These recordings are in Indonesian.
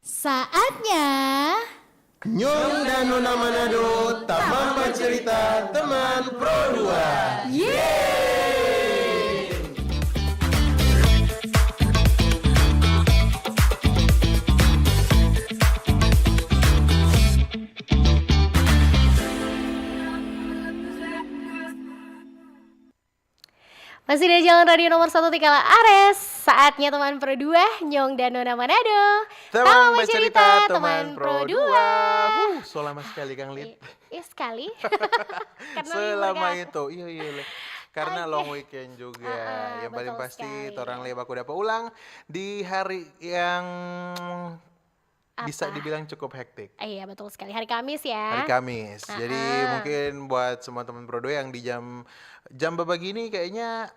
Saatnya Nyong dan Nona Manado, Taman Bercerita Teman Pro 2. Masih di Jalan Radio nomor 1 Tikala Ares. Saatnya teman Pro 2, Nyong dan Nona Manado. Teman Bercerita teman Pro 2. So lama sekali Kang Lid. Iya sekali. Karena Selama libur, Kang. itu, iya. Karena long weekend juga. Yang paling betul pasti, sekali. orang leba aku dapat ulang di hari yang bisa Apa? dibilang cukup hektik. Iya betul sekali, hari Kamis ya. Hari Kamis. Jadi mungkin buat semua teman Pro 2 yang di jam begini kayaknya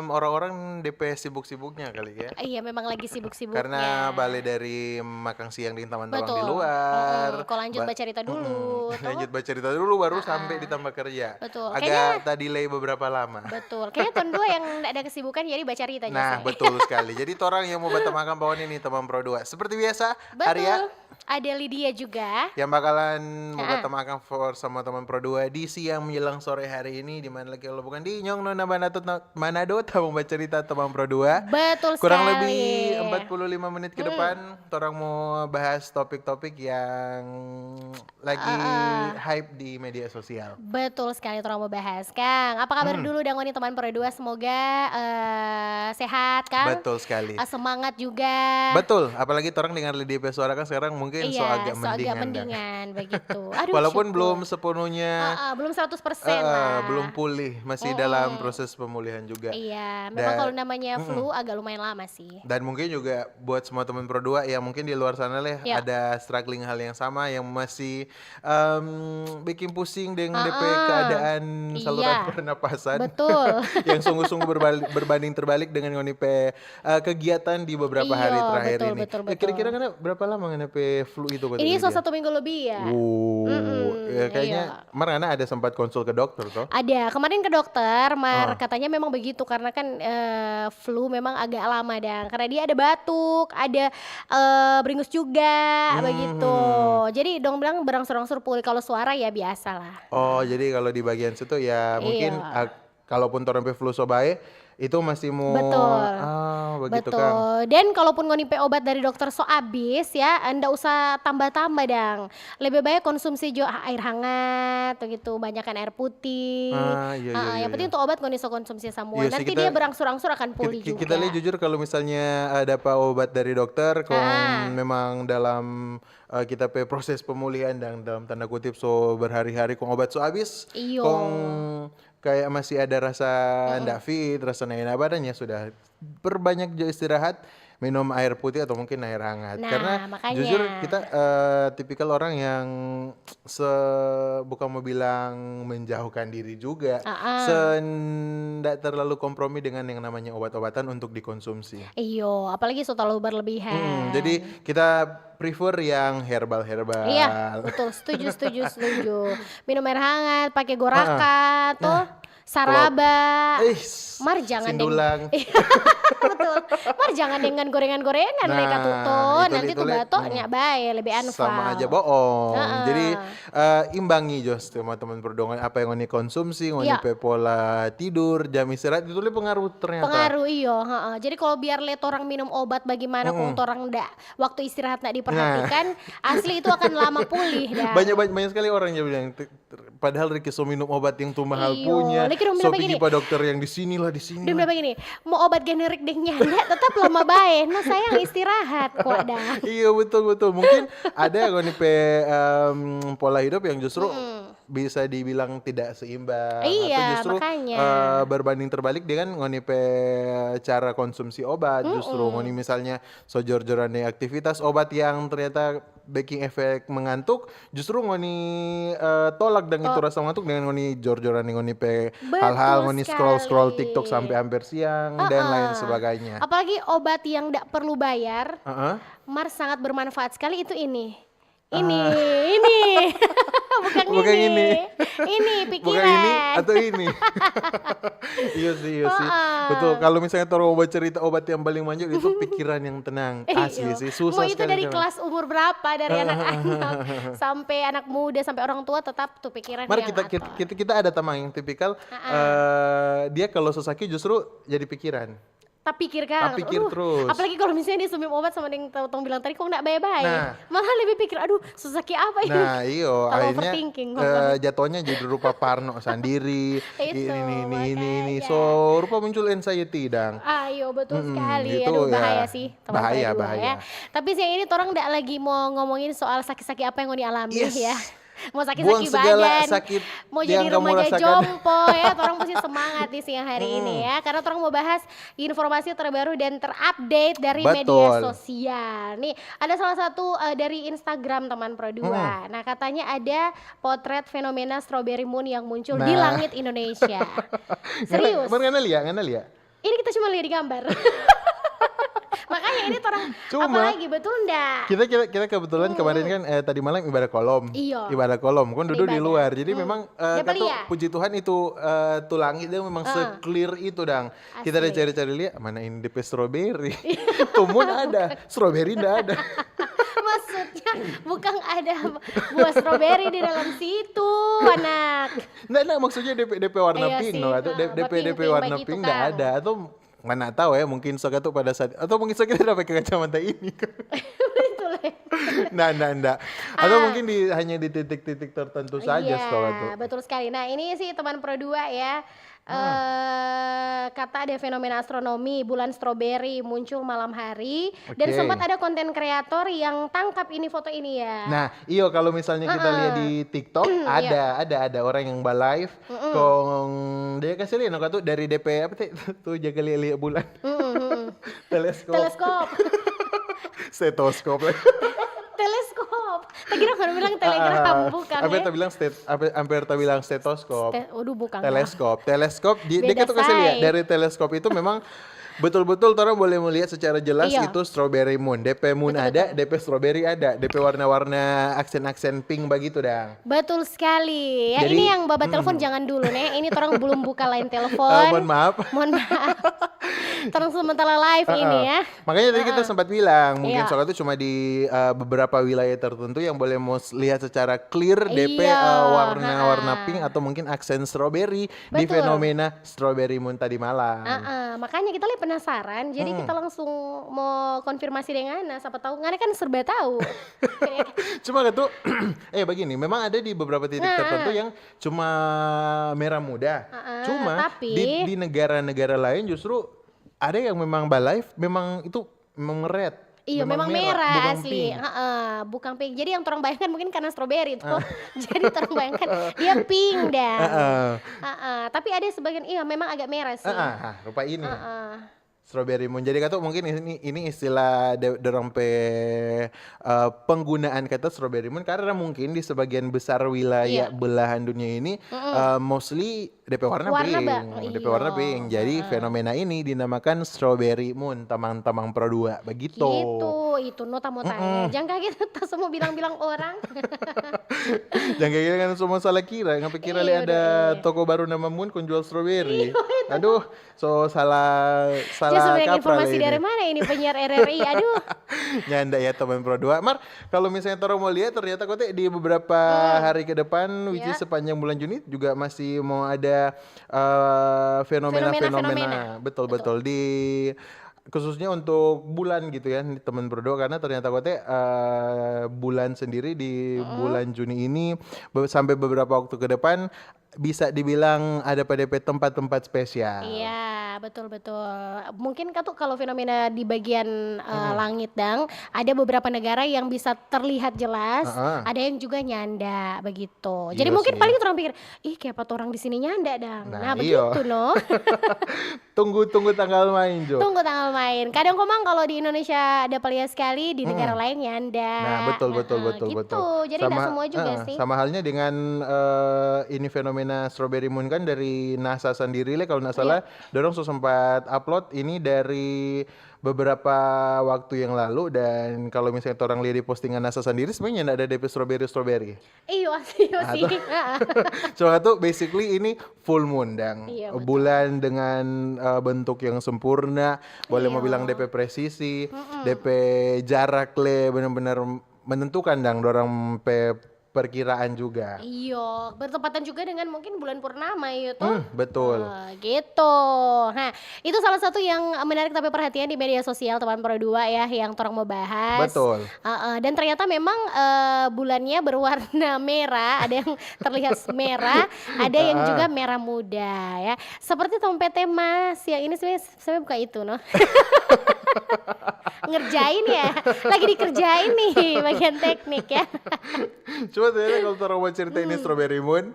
orang-orang DP sibuk-sibuknya kali ya. Iya memang lagi sibuk-sibuknya. Karena balik dari makan siang di taman doang di Betul. luar. Kok lanjut baca cerita dulu. toh? Lanjut baca cerita dulu baru sampai di tempat kerja. Betul. Agak tadi delay beberapa lama. Betul. Kayaknya tahun 2 yang nggak ada kesibukan jadi baca cerita aja. Nah, betul sekali. Jadi orang yang mau makan bawaan ini teman Pro 2. Seperti biasa, Betul. Arya Ada Lydia juga. yang bakalan mau makan for sama teman Pro 2 di siang menjelang sore hari ini, di mana lagi kalau bukan di Nyong Nona Manado Taman Bercerita Teman Pro 2. Betul Kurang sekali. lebih 45 menit ke depan orang mau bahas topik-topik yang lagi hype di media sosial. Betul sekali orang mau bahas. Kang, apa kabar dulu Dangoni teman Pro 2? Semoga sehat, Kang. Betul sekali. Semangat juga. Betul, apalagi orang dengar di DP suara kan sekarang mungkin so agak mendingan. mendingan begitu. Aduh, Walaupun syukur. belum sepenuhnya belum 100% lah. belum pulih, masih dalam proses pemulihan juga. Iya, memang kalau namanya flu agak lumayan lama sih. Dan mungkin juga buat semua teman Pro 2 yang mungkin di luar sana lah Ya. ada struggling hal yang sama yang masih bikin pusing dengan DP keadaan saluran Iya. pernapasan. Betul. yang sungguh-sungguh berbanding terbalik dengan ngonipe kegiatan di beberapa Iya, hari terakhir betul, ini. betul, Kira-kira kan berapa lama ngonipe flu itu? kata Ini Lydia? 1 minggu lebih ya. Ya, kayaknya Marana ada sempat konsul ke dokter toh. Ada, kemarin ke dokter, katanya memang begitu karena kan flu memang agak lama dan karena dia ada batuk, ada beringus juga begitu. Jadi dong bilang berangsur-angsur pulih, kalau suara ya biasa lah. Oh, jadi kalau di bagian situ ya mungkin Iya. kalaupun torempe flu sobae itu masih mau Betul. begitu Betul. Kang. Dan kalaupun ngonipe obat dari dokter so abis ya, Anda usah tambah-tambah dang. Lebih baik konsumsi air hangat begitu, banyakkan air putih. Iya. Yang penting untuk obat ngoni so konsumsi semua. Iya sih, Nanti kita- dia berangsur-angsur akan pulih juga. Kita lihat jujur kalau misalnya ada apa obat dari dokter kong memang dalam kita pe proses pemulihan dan dalam tanda kutip so berhari-hari kong obat so habis Iyo. kong kayak masih ada rasa ndak fit, rasa naik badannya sudah perbanyak jo istirahat, minum air putih atau mungkin air hangat. Nah, Karena makanya. jujur kita tipikal orang yang bukan mau bilang menjauhkan diri juga, ndak terlalu kompromi dengan yang namanya obat-obatan untuk dikonsumsi. Iyo, apalagi so terlalu berlebihan. Jadi kita prefer yang herbal-herbal. Iya, betul. Setuju. Minum air hangat, pakai goraka, tuh saraba. Mar jangan sindulang. Betul. Mar jangan dengan gorengan-gorengan Nah, mereka tutup. Nanti itu tuh lihat, batuknya bae lebih anfal. Sama aja bohong. Jadi imbangi jos teman-teman perdongan apa yang ngoni konsumsi, ngoni Iya. pe pola tidur, jam istirahat itu lebih pengaruh ternyata. Pengaruh iyo, jadi kalau biar lihat orang minum obat bagaimana kok orang ndak waktu istirahat ndak diperhatikan, asli itu akan lama pulih dah. Banyak sekali orang yang bilang padahal Ricky so minum obat yang tuh mahal Iyo, punya. Ricky dong So bilang pergi begini. pak dokter yang di sini lah. Dia bilang begini, mau obat generik deh nyanda tetap lama bae. Nah sayang istirahat kok dah. Iya betul. Mungkin ada nih pola hidup yang justru bisa dibilang tidak seimbang. Iya, atau justru makanya. Berbanding terbalik dengan ngonipe cara konsumsi obat. Justru ngoni misalnya sojor-jorane aktivitas obat yang ternyata baking efek mengantuk, justru ngoni tolak dan itu rasa ngantuk dengan ngoni jor-joran ngoni pe Betul hal-hal ngoni scroll sekali. TikTok sampai hampir siang dan lain sebagainya. Apalagi obat yang ndak perlu bayar, Heeh. Mar sangat bermanfaat sekali itu ini. Ini. Bukan Bukan ini. Ini Bukan ini pikiran. atau ini. Iya sih. Heeh. Betul. Kalau misalnya Toro obat cerita obat yang paling manjur itu pikiran yang tenang. Asli Iya. sih, Mau susah itu sekali dari memang. kelas umur berapa, dari anak-anak sampai anak muda sampai orang tua tetap tuh pikiran Mari yang kita, atur. kita ada teman yang tipikal dia kalau sesaki justru jadi pikiran. Tak pikir kan, Tak pikir terus. apalagi kalau misalnya disumim obat sama yang tong bilang tadi kok nggak baik-baik, Nah. malah lebih pikir aduh susaki apa ini. Nah, iyo Kalau akhirnya overthinking, jatuhnya jadi rupa parno sendiri. Itu, ini. makanya. So, rupa muncul anxiety dang. Ayo betul sekali, gitu aduh ya. bahaya sih teman Bahaya, kedua bahaya. ya. Tapi siang ini orang nggak lagi mau ngomongin soal sakit-sakit apa yang mau dialami Yes. ya. Mau Buang sakit-sakit segala badan, sakit mau yang jadi kamu remaja rasakan. jompo ya, orang pasti semangat di siang hari ini ya. Karena orang mau bahas informasi terbaru dan terupdate dari media Betul. sosial. Nih ada salah satu dari Instagram teman Pro 2. Nah katanya ada potret fenomena strawberry moon yang muncul di Nah. langit Indonesia. Serius? Ngana lihat. Ini kita cuma lihat di gambar. Makanya ini orang Cuma, apalagi betul ndak? Kita kebetulan kemarin kan tadi malam ibadah kolom. Iya. Ibadah kolom kan duduk di Ibadah. luar. Jadi memang Dapat kata lihat? puji Tuhan itu tuh langit dia memang se-clear itu dang. Kita udah Asli. cari-cari lihat mana ini DP strawberry. Tumun ada, strawberry enggak ada. Maksudnya bukan ada buah stroberi di dalam situ, anak. Nggak, maksudnya DP warna Iya pink sih, no, atau DP pink warna begitu pink nggak kan. ada atau mana tahu ya mungkin sok itu pada saat atau mungkin sok kita dapat kacamata ini. Betul ya. Nggak. Atau mungkin hanya di titik-titik tertentu saja Iya, stok itu. betul sekali. Nah, ini sih teman Pro 2 ya. Kata ada fenomena astronomi bulan strawberry muncul malam hari dan Oke. sempat ada konten kreator yang tangkap ini foto ini ya. Nah, iyo kalau misalnya kita lihat di TikTok ada orang yang live kong dia kasih lihat no, tuh dari DP apa tuh jaga lihat bulan. Teleskop. Teleskop. Stetoskop. Teleskop. Tak kira kan bilang telegram bukan Apa ya? kita bilang hampir kita bilang stetoskop. Waduh bukan. Teleskop dia Beda tuh kasih lihat say. dari teleskop itu memang betul-betul orang boleh melihat secara jelas Iya. itu strawberry moon. DP moon ada, DP strawberry ada, DP warna-warna aksen-aksen pink begitu dah. Betul sekali. Ya Jadi, ini yang babat telepon jangan dulu nih. Ini orang belum buka line telepon. Mohon maaf. Mohon maaf. Terus sementara live ini ya. Makanya tadi kita sempat bilang mungkin Iya. soal itu cuma di beberapa wilayah tertentu yang boleh mau lihat secara clear DP Iya, warna-warna pink atau mungkin aksen strawberry di Betul. fenomena strawberry moon tadi malam. Makanya kita lihat penasaran. Jadi kita langsung mau konfirmasi dengan Ana. Siapa tahu Ngana kan serba tahu. Cuma gitu, begini, memang ada di beberapa titik tertentu yang cuma merah muda. Cuma tapi- di negara-negara lain justru ada yang memang live, memang itu memang red. Iya memang merah bukan asli. pink. Bukan pink. Jadi yang orang bayangkan mungkin karena strawberry tuh. Jadi orang bayangkan dia pink dah. Tapi ada sebagian iya memang agak merah sih. Rupa ini. Heeh. Strawberry moon. Jadi kata mungkin ini istilah dorong penggunaan kata strawberry moon karena mungkin di sebagian besar wilayah Iya. belahan dunia ini mostly DP warna Warna pink. DP warna iya. pink. Jadi fenomena ini dinamakan strawberry moon, tamang-tamang Pro 2 begitu. Gitu, itu nota mau tanya. Jangan kaget tak semua bilang-bilang orang. Jangan kayak gitu kan semua salah kira. Ngapa kira Iya, ada udah, toko baru nama Moon kun jual strawberry. Aduh, so salah Dia sebenarnya kaprah informasi lah dari ini. mana ini penyiar RRI? Aduh. Nyanda ya teman Pro 2. Mar, kalau misalnya Toro mau lihat ternyata kote di beberapa hari ke depan which is sepanjang bulan Juni juga masih mau ada fenomena-fenomena. Fenomena-fenomena. Betul di khususnya untuk bulan gitu ya teman Pro 2 karena ternyata kote bulan sendiri di bulan Juni ini sampai beberapa waktu ke depan bisa dibilang ada PDP tempat-tempat spesial. Iya, betul-betul. Mungkin tuh kalau fenomena di bagian langit dang, ada beberapa negara yang bisa terlihat jelas, ada yang juga nyanda begitu. Jadi Iya mungkin sih. paling orang pikir, ih kayak apa orang di sini nyanda dang. Nah, Nah, iya. begitu no. Tunggu tanggal main Jo. Tunggu tanggal main. Kadang komang kalau di Indonesia ada pelia sekali, di negara lain nyanda. Nah, betul. Gitu. Jadi tidak semua juga sih. Sama halnya dengan ini fenomena strawberry moon kan dari NASA sendiri lah kalau nggak salah, dorong so sempat upload ini dari beberapa waktu yang lalu, dan kalau misalnya orang lihat di postingan NASA sendiri sebenarnya nggak ada DP strawberry. Iya sih, sih. Soalnya tuh basically ini full moon dan Iya, betul. bulan dengan bentuk yang sempurna, boleh mau Iya. bilang DP presisi, DP jarak le benar-benar menentukan dang dorang pe perkiraan juga. Iya, bertepatan juga dengan mungkin bulan purnama ya toh. Betul. Gitu. Nah, itu salah satu yang menarik tapi perhatian di media sosial teman Pro 2 ya yang torang mau bahas. Betul. Dan ternyata memang bulannya berwarna merah, ada yang terlihat merah, ada yang juga merah muda ya. Seperti tompete Mas, yang ini sebenarnya bukan itu no. Ngerjain ya, lagi dikerjain nih bagian teknik ya. Cuma ternyata kalau orang mau cerita ini Strawberry Moon,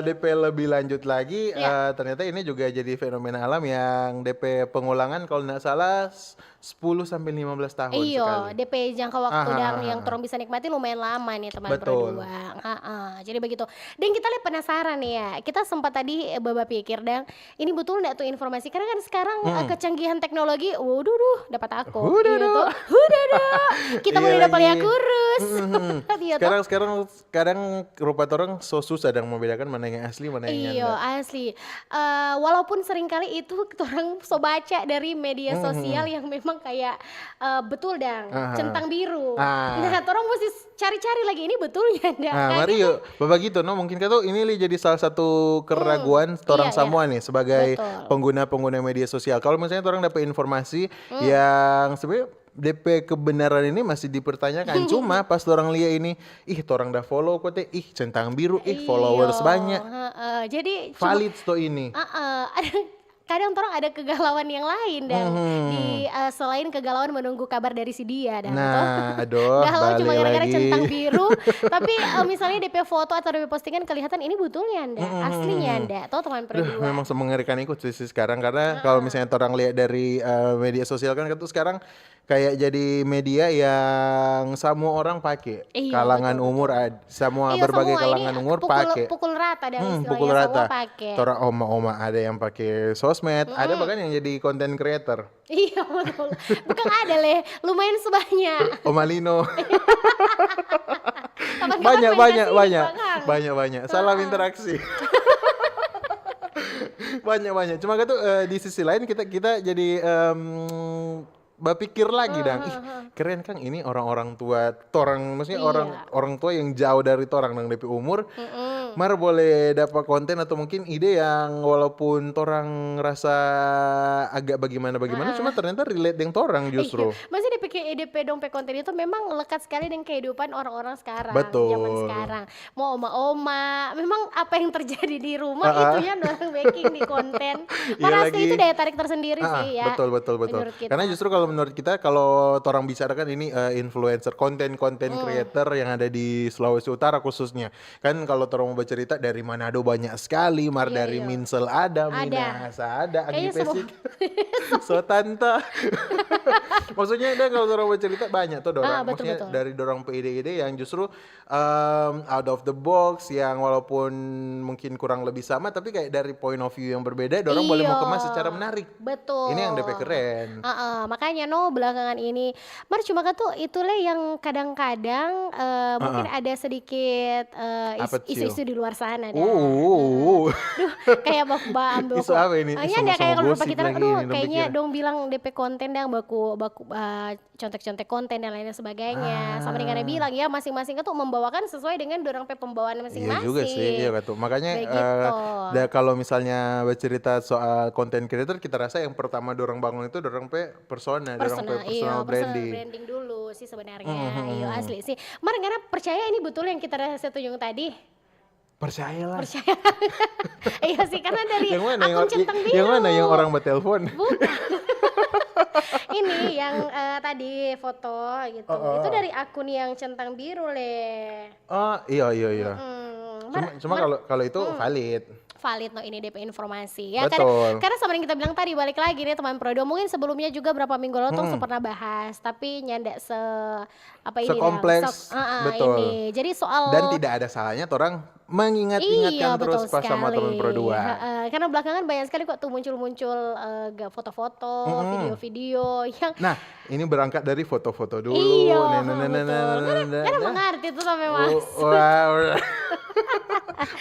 DP lebih lanjut lagi, ternyata ini juga jadi fenomena alam yang DP pengulangan kalau nggak salah 10 sampai 15 tahun Iyo, sekali. DP jangka waktu dan yang torong bisa nikmati lumayan lama nih teman Pro Betul. 2. Jadi begitu. Dan kita lihat penasaran nih ya. Kita sempat tadi Baba pikir dang, ini betul enggak tuh informasi? Karena kan sekarang kecanggihan teknologi, waduh, dapat aku. Gitu. Kita mau Iya dapat lagi. yang kurus. Iya toh? Sekarang kadang rupa orang so susah dan membedakan mana yang asli mana yang Iya nyanda. asli. Walaupun seringkali itu orang so baca dari media sosial yang memang kayak betul dang, centang biru. Nah, orang mesti cari-cari lagi ini betulnya ndak? Nah, Kayak mari gitu. yuk, Bapak gitu, no mungkin kan tuh ini jadi salah satu keraguan orang Iya, semua nih sebagai Betul. pengguna-pengguna media sosial. Kalau misalnya orang dapat informasi yang sebenarnya DP kebenaran ini masih dipertanyakan. Cuma pas orang lihat ini, orang dah follow kok teh, centang biru, followers Iya, banyak, jadi valid tuh ini. kadang orang ada kegalauan yang lain dan di selain kegalauan menunggu kabar dari si dia dan Nah, aduh, galau cuma balik gara-gara lagi. centang biru, tapi misalnya DP foto atau DP postingan kelihatan ini betulnya ndak, aslinya ndak, toh teman Pro 2. Memang semengerikan ikut sih sekarang karena kalau misalnya orang lihat dari media sosial kan itu sekarang kayak jadi media yang semua orang pakai, Iya, kalangan betul, umur semua Iya, berbagai semua kalangan ini umur pakai. pukul rata dan istilahnya Pukul semua rata. pakai. Orang oma-oma ada yang pakai sosmed, ada bahkan yang jadi content creator. Iya betul. Bukan ada leh, lumayan sebanyak. Oma Lino. Kapan-kapan main kasih Bang. banyak. Salam interaksi. banyak. Cuma kan tuh di sisi lain kita jadi berpikir lagi dang, keren kan ini orang-orang tua, maksudnya orang tua yang jauh dari torang dang DP umur, mar boleh dapat konten atau mungkin ide yang walaupun torang rasa agak bagaimana, cuma ternyata relate dengan torang justru. Masih dipikir EDP dompet konten itu memang lekat sekali dengan kehidupan orang-orang sekarang, Betul. zaman sekarang. Mau oma-oma, memang apa yang terjadi di rumah itunya orang baking di konten. Iya Pasti lagi. itu daya tarik tersendiri sih ya. Betul. menurut kita. Karena justru kalau menurut kita, kalau orang bicarakan ini influencer, konten creator yang ada di Sulawesi Utara khususnya. Kan kalau orang mau bercerita dari Manado banyak sekali, dari Minsel ada, Minahasa ada, Agi Kayaknya semua- Pesik, Sotanta. Maksudnya kalau orang bercerita banyak tuh dorang. betul, Maksudnya betul. dari dorang ide-ide yang justru out of the box, yang walaupun mungkin kurang lebih sama, tapi kayak dari point of view yang berbeda, dorang boleh mau kemas secara menarik. Betul. Ini yang DP keren. Makanya belakangan ini cuma kan tuh itulah yang kadang-kadang mungkin ada sedikit Apa, Cil? isu-isu di luar sana dah. Duh, Kayak ambil Isu apa ini? Hanya Sama-sama ada kayak kalau gosip kita lagi aduh ini, dong kayaknya pikir. dong bilang DP konten yang baku contek-contek konten dan lain sebagainya. Sama dengan yang bilang ya masing-masing itu membawakan sesuai dengan dorang pembawaan Iya masing-masing. juga sih, iya kata. Makanya Begitu. kalau misalnya bercerita soal content creator, kita rasa yang pertama dorang bangun itu dorang persona, dorang personal branding. Dulu sih sebenarnya. Iya asli sih. Karena percaya ini betul yang kita rasa tunjuk tadi. Percayalah. Percaya. Iya sih karena dari Yang mana akun centang biru. yang mana yang orang bertelepon? Ini yang tadi foto gitu. Itu dari akun yang centang biru le. Oh, iya. Cuma kalau itu valid. Valid ini DP informasi ya. Karena Betul. sama yang kita bilang tadi balik lagi nih teman Prodo, mungkin sebelumnya juga berapa minggu lalu tuh pernah bahas tapi nyanda Sekompleks, betul. ini. Jadi soal Dan tidak ada salahnya orang mengingat-ingatkan Iya, terus betul pas sama teman sekali. Pro 2. Heeh, karena belakangan banyak sekali kok tuh muncul-muncul, foto-foto, video-video yang Nah, ini berangkat dari foto-foto iya, dulu. heeh, betul. Karena Nah. mengerti tuh sampai Mas. Wow.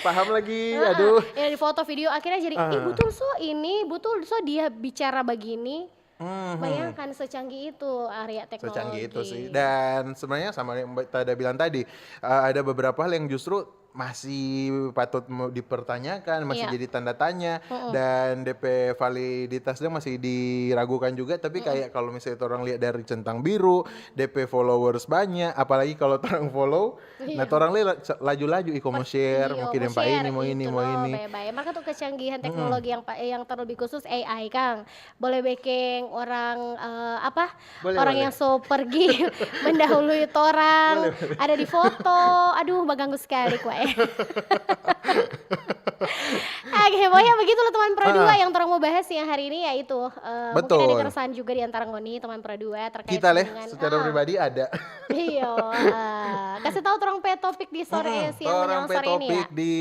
Paham lagi. Heeh, Aduh. ya di foto video akhirnya jadi, "Ih, Ah. betul so ini, betul so dia bicara begini." Mhm. Bayangkan secanggih itu area Secanggih itu sih. teknologi. Dan sebenarnya sama yang Mbak Tada bilang tadi, ada beberapa hal yang justru masih patut dipertanyakan, masih Iya, jadi tanda tanya, mhm, dan DP validitasnya masih diragukan juga. Tapi mhm, kayak kalau misalnya orang lihat dari centang biru, DP followers banyak, apalagi kalau orang follow, nah iya. orang lihat laju-laju, ih mau share, mau Iya, mau kirim Pak ini, share mau ini, itu mau loh, ini. baik-baik. Maka tuh kecanggihan Mm-mm. teknologi yang terlebih khusus AI, Kang. Boleh making orang Boleh, orang boleh. yang so pergi mendahului Boleh, orang, boleh. ada di foto. Aduh, mengganggu sekali kue. Oke, pokoknya begitulah teman Pro 2 Ah, yang orang mau bahas yang hari ini yaitu mungkin ada betul. keresahan juga di antara Ngoni teman Pro 2 terkait Kita leh, dengan secara pribadi ada. iya, kasih tahu terang pe topik di sore siang Torang menjelang pe sore ini ya. topik di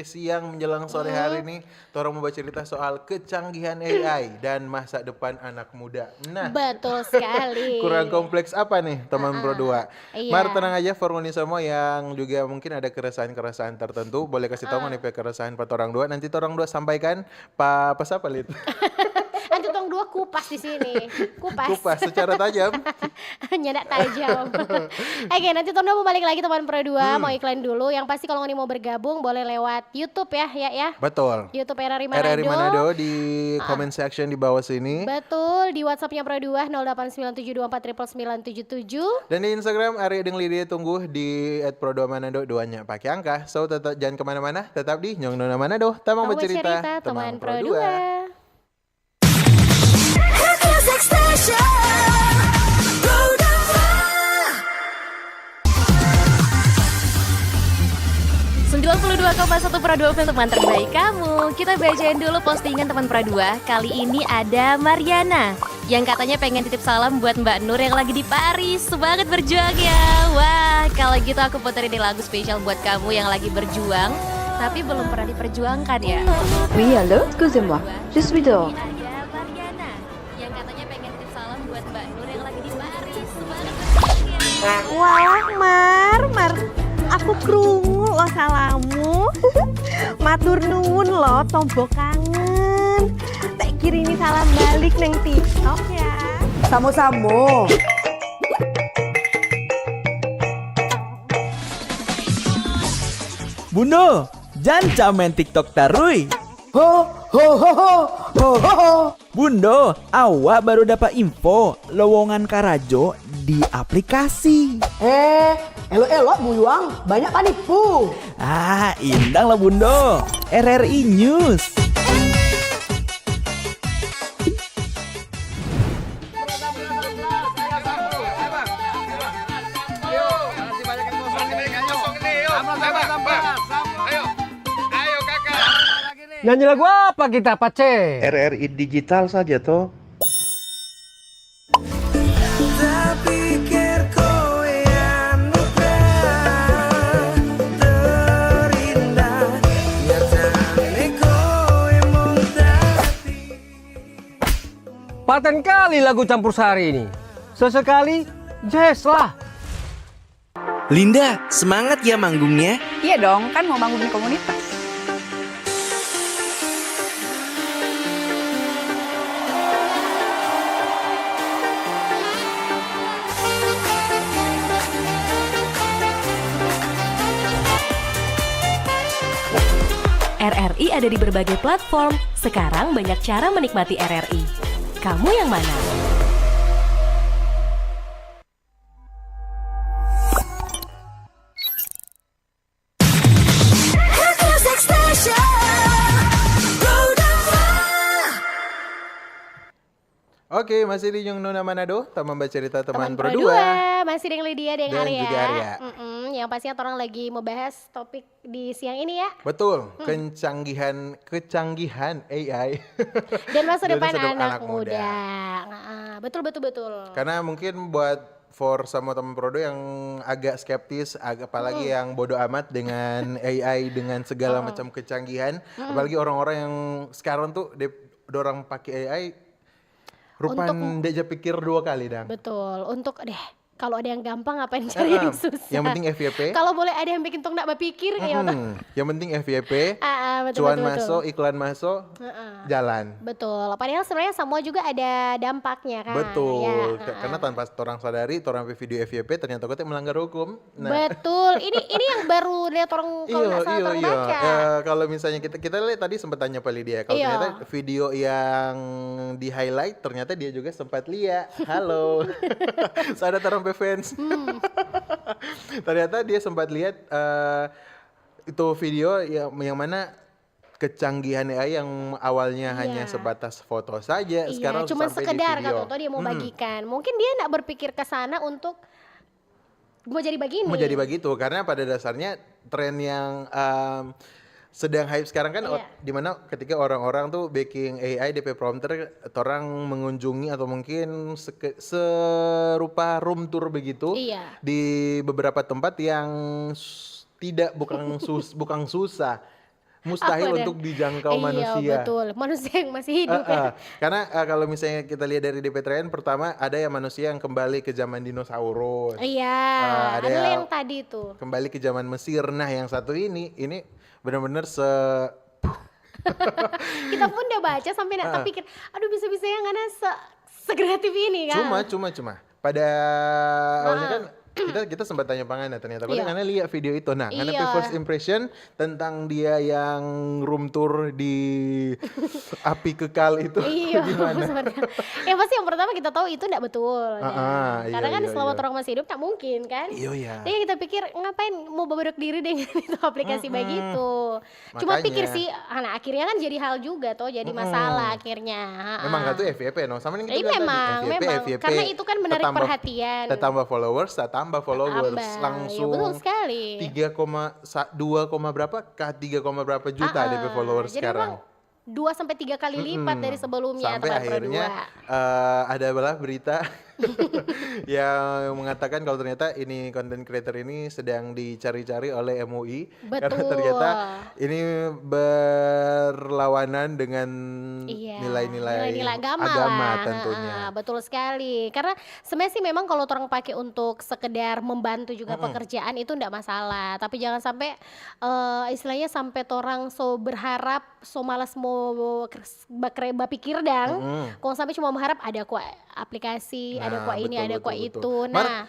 siang menjelang sore hari Hmm, ini, Torang mau cerita soal kecanggihan AI dan masa depan anak muda. Nah, betul sekali. kurang kompleks apa nih teman Pro Heeh, 2? iya, Mari tenang aja for ngoni semua yang juga mungkin ada keresahan-keresahan tertentu, boleh kasih tahu heeh. ngoni pe keresahan pak orang dua, nanti orang dua sampaikan pas apa Lid? Nanti tong dua kupas di sini, kupas. Kupas secara tajam. Nyedak tajam. Oke, nanti tong dua mau balik lagi teman Pro 2, mau iklan dulu. Yang pasti kalau Ngoni mau bergabung boleh lewat YouTube ya. Betul. YouTube RRI RRI Manado. Manado di Ah, comment section di bawah sini. betul, di WhatsApp-nya Pro 2 0897249977. Dan di Instagram Ari Deng Lydia tunggu di @pro2manado duanya pakai angka. So tetap jangan kemana-mana, tetap di Nyong Nona Manado. Tamang Kamu bercerita, bercerita teman teman Pro Pro 2. 2. Music Station, Roda 92,1 Pro 2 untuk teman terbaik kamu. Kita bacain dulu postingan teman Pro 2. Kali ini ada Mariana yang katanya pengen titip salam buat Mbak Nur yang lagi di Paris. Semangat berjuang ya. Wah, kalau gitu aku puterin lagu spesial buat kamu yang lagi berjuang tapi belum pernah diperjuangkan ya. Oui, allô, excusez-moi. Je suis dehors. Ini ada Mariana yang katanya pengen titip salam buat Mbak Nur yang lagi di Paris. Semangat berjuang ya. Wah, Mar, aku krungu lo salamu. Matur nuwun lo, tombo kangen. Tak kirimi salam balik neng TikTok ya. Samo-samo. Bundo, jangan main TikTok tarui. Ho, ho, ho, ho, ho, ho, ho. Bundo, awak baru dapat info lowongan Karajo di aplikasi. Elok-elok buyuang, banyak panipu. Ah, indang lah Bundo. RRI News. Nyanyi lagu apa kita, Pace? RRI digital saja toh. Paten kali lagu campur sari ini. Sesekali jazz lah. Linda, semangat ya manggungnya. Iya dong, kan mau bangun komunitas. RRI ada di berbagai platform. Sekarang banyak cara menikmati RRI. Kamu yang mana? Music Station, Roda Oke, masih di Nyong Nona Manado, teman bercerita teman Pro 2. 2 masih dengan Lydia dan Dan Arya. juga Arya. Yang pastinya orang lagi mau bahas topik di siang ini ya. Betul, kecanggihan AI. Dan masa Dan depan masa depan anak anak muda. muda. Betul. Karena mungkin buat for sama teman Prodo yang agak skeptis, apalagi yang bodoh amat dengan AI dengan segala macam kecanggihan, apalagi orang-orang yang sekarang tuh dorang pakai AI rupan dia pikir 2 kali dang. Betul, untuk kalau ada yang gampang ngapain cari yang susah. Yang penting FYP. Kalau boleh ada yang bikin tong nak berpikir kayak gitu. Yang penting FYP, Betul, cuan betul, masuk, iklan masuk, jalan. Betul. Padahal sebenarnya semua juga ada dampaknya kan. Betul, Ya, karena tanpa orang sadari, orang video FYP ternyata kita melanggar hukum. Betul. Ini yang baru lihat orang kalau nggak salah orang baca. Kalau misalnya kita lihat tadi sempat tanya Pak Lydia, kalau Iya. ternyata video yang di highlight ternyata dia juga sempat lihat. Halo, saya ada fans. Ternyata dia sempat lihat itu video yang mana kecanggihan AI yang awalnya hanya sebatas foto saja, sekarang cuma sampai sekedar di video. kata dia mau bagikan. Mungkin dia nak berpikir ke sana untuk mau jadi begini. Mau jadi begitu karena pada dasarnya tren yang sedang hype sekarang kan dimana ketika orang-orang tuh baking AI DP prompter, orang mengunjungi atau mungkin serupa room tour begitu di beberapa tempat yang bukan susah, mustahil untuk dijangkau manusia. Iya betul, manusia yang masih hidup ya. Karena kalau misalnya kita lihat dari DP Trend, pertama ada yang manusia yang kembali ke zaman dinosaurus. Iya, ada adalah yang tadi tuh. Kembali ke zaman Mesir. Nah yang satu ini benar-benar Kita pun udah baca sampai nak terpikir, aduh bisa-bisa yang karena sekreatif ini kan. Cuma pada awalnya kan kita sempat tanya Pangana ternyata karena lihat video itu. Nah, karena first impression tentang dia yang room tour di api kekal itu gimana? Yang pasti yang pertama kita tahu itu enggak betul. Karena kan selama orang masih hidup tak mungkin kan. Iya. Jadi kita pikir ngapain mau beberok diri dengan itu aplikasi begitu. Cuma pikir sih, nah akhirnya kan jadi hal juga toh, jadi masalah akhirnya. Memang itu FYP sama ini kita memang, FYP, karena itu kan menarik perhatian. Tambah followers, tambah followers langsung betul sekali. 2, berapa kah 3, berapa juta DP followers jadi sekarang. 2 sampai 3 kali lipat dari sebelumnya. Sampai akhirnya ada berita yang mengatakan kalau ternyata ini content creator ini sedang dicari-cari oleh MUI. Karena ternyata ini berlawanan dengan nilai-nilai agama tentunya. Betul sekali. Karena sebenarnya sih memang kalau orang pakai untuk sekedar membantu juga pekerjaan itu enggak masalah. Tapi jangan sampai istilahnya sampai orang berharap malas mau pikir kalau sampai cuma berharap ada kok aplikasi, ada kok ini, ada kok itu. Nah,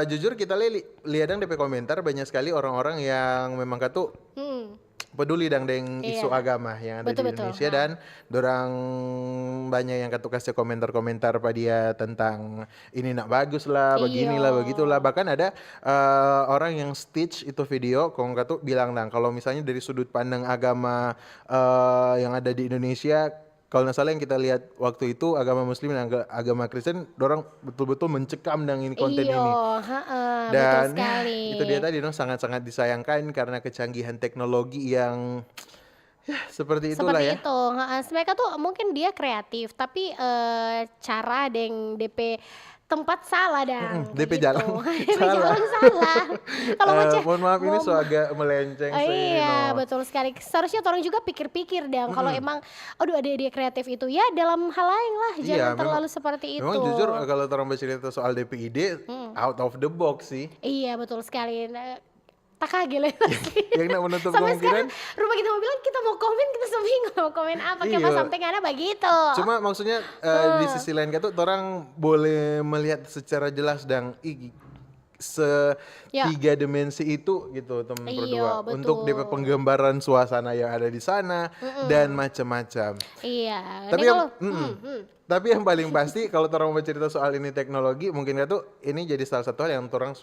jujur kita lihat DP komentar banyak sekali orang-orang yang memang katu peduli dengan isu agama yang ada di Indonesia dan dorang banyak yang katu kasih komentar-komentar pada dia tentang ini nak bagus lah, beginilah, begitulah. Bahkan ada orang yang stitch itu video, kalau katu bilang kalau misalnya dari sudut pandang agama yang ada di Indonesia, kalau nggak salah yang kita lihat waktu itu agama Muslim dan agama Kristen, dorang betul-betul mencekam dengan ini konten ini. Dan betul sekali. Itu dia tadi sangat-sangat disayangkan karena kecanggihan teknologi yang seperti itulah ya. Seperti itu. Mereka tuh mungkin dia kreatif, tapi cara DP tempat salah DP begitu. jalan DP jalan salah. Kalau mohon maaf ini agak melenceng sih. Iya betul sekali. Seharusnya orang juga pikir-pikir kalau emang aduh ada dia kreatif itu ya dalam hal lain lah, jangan terlalu seperti itu. Memang jujur kalau orang bercerita soal DP ide out of the box sih. Iya betul sekali. Tak kaget lah. Yang nak menutup sampai kemungkinan. Sekarang rumah kita mau bilang kita mau komen, kita bingung mau komen apa. Kayak sampai karena begitu. Cuma maksudnya di sisi lain kan orang boleh melihat secara jelas dan tiga dimensi itu gitu teman berdua untuk DP penggambaran suasana yang ada di sana dan macam-macam. Iya. Tapi tapi yang paling pasti kalau orang mau cerita soal ini teknologi, mungkin ini jadi salah satu hal yang orang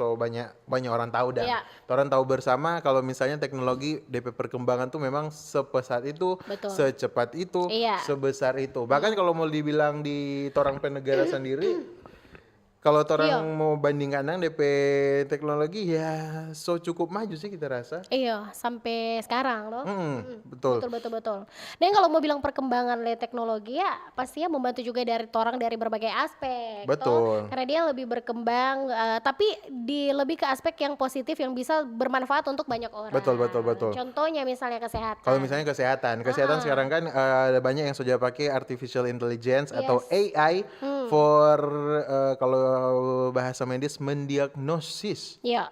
banyak orang tahu dan orang tahu bersama kalau misalnya teknologi DP perkembangan tuh memang sepesat itu, secepat itu, sebesar itu. Bahkan kalau mau dibilang di orang penegara sendiri, kalau orang Iya. mau bandingkan nang DP teknologi ya so cukup maju sih kita rasa. Iya, sampai sekarang loh. Betul. Betul. Dan kalau mau bilang perkembangan teknologi ya pastinya membantu juga dari orang dari berbagai aspek. Betul. Karena dia lebih berkembang, tapi lebih ke aspek yang positif yang bisa bermanfaat untuk banyak orang. Betul. Contohnya misalnya kesehatan. Kalau misalnya kesehatan sekarang kan ada banyak yang sudah pakai artificial intelligence atau AI for kalau bahasa medis mendiagnosis Iya.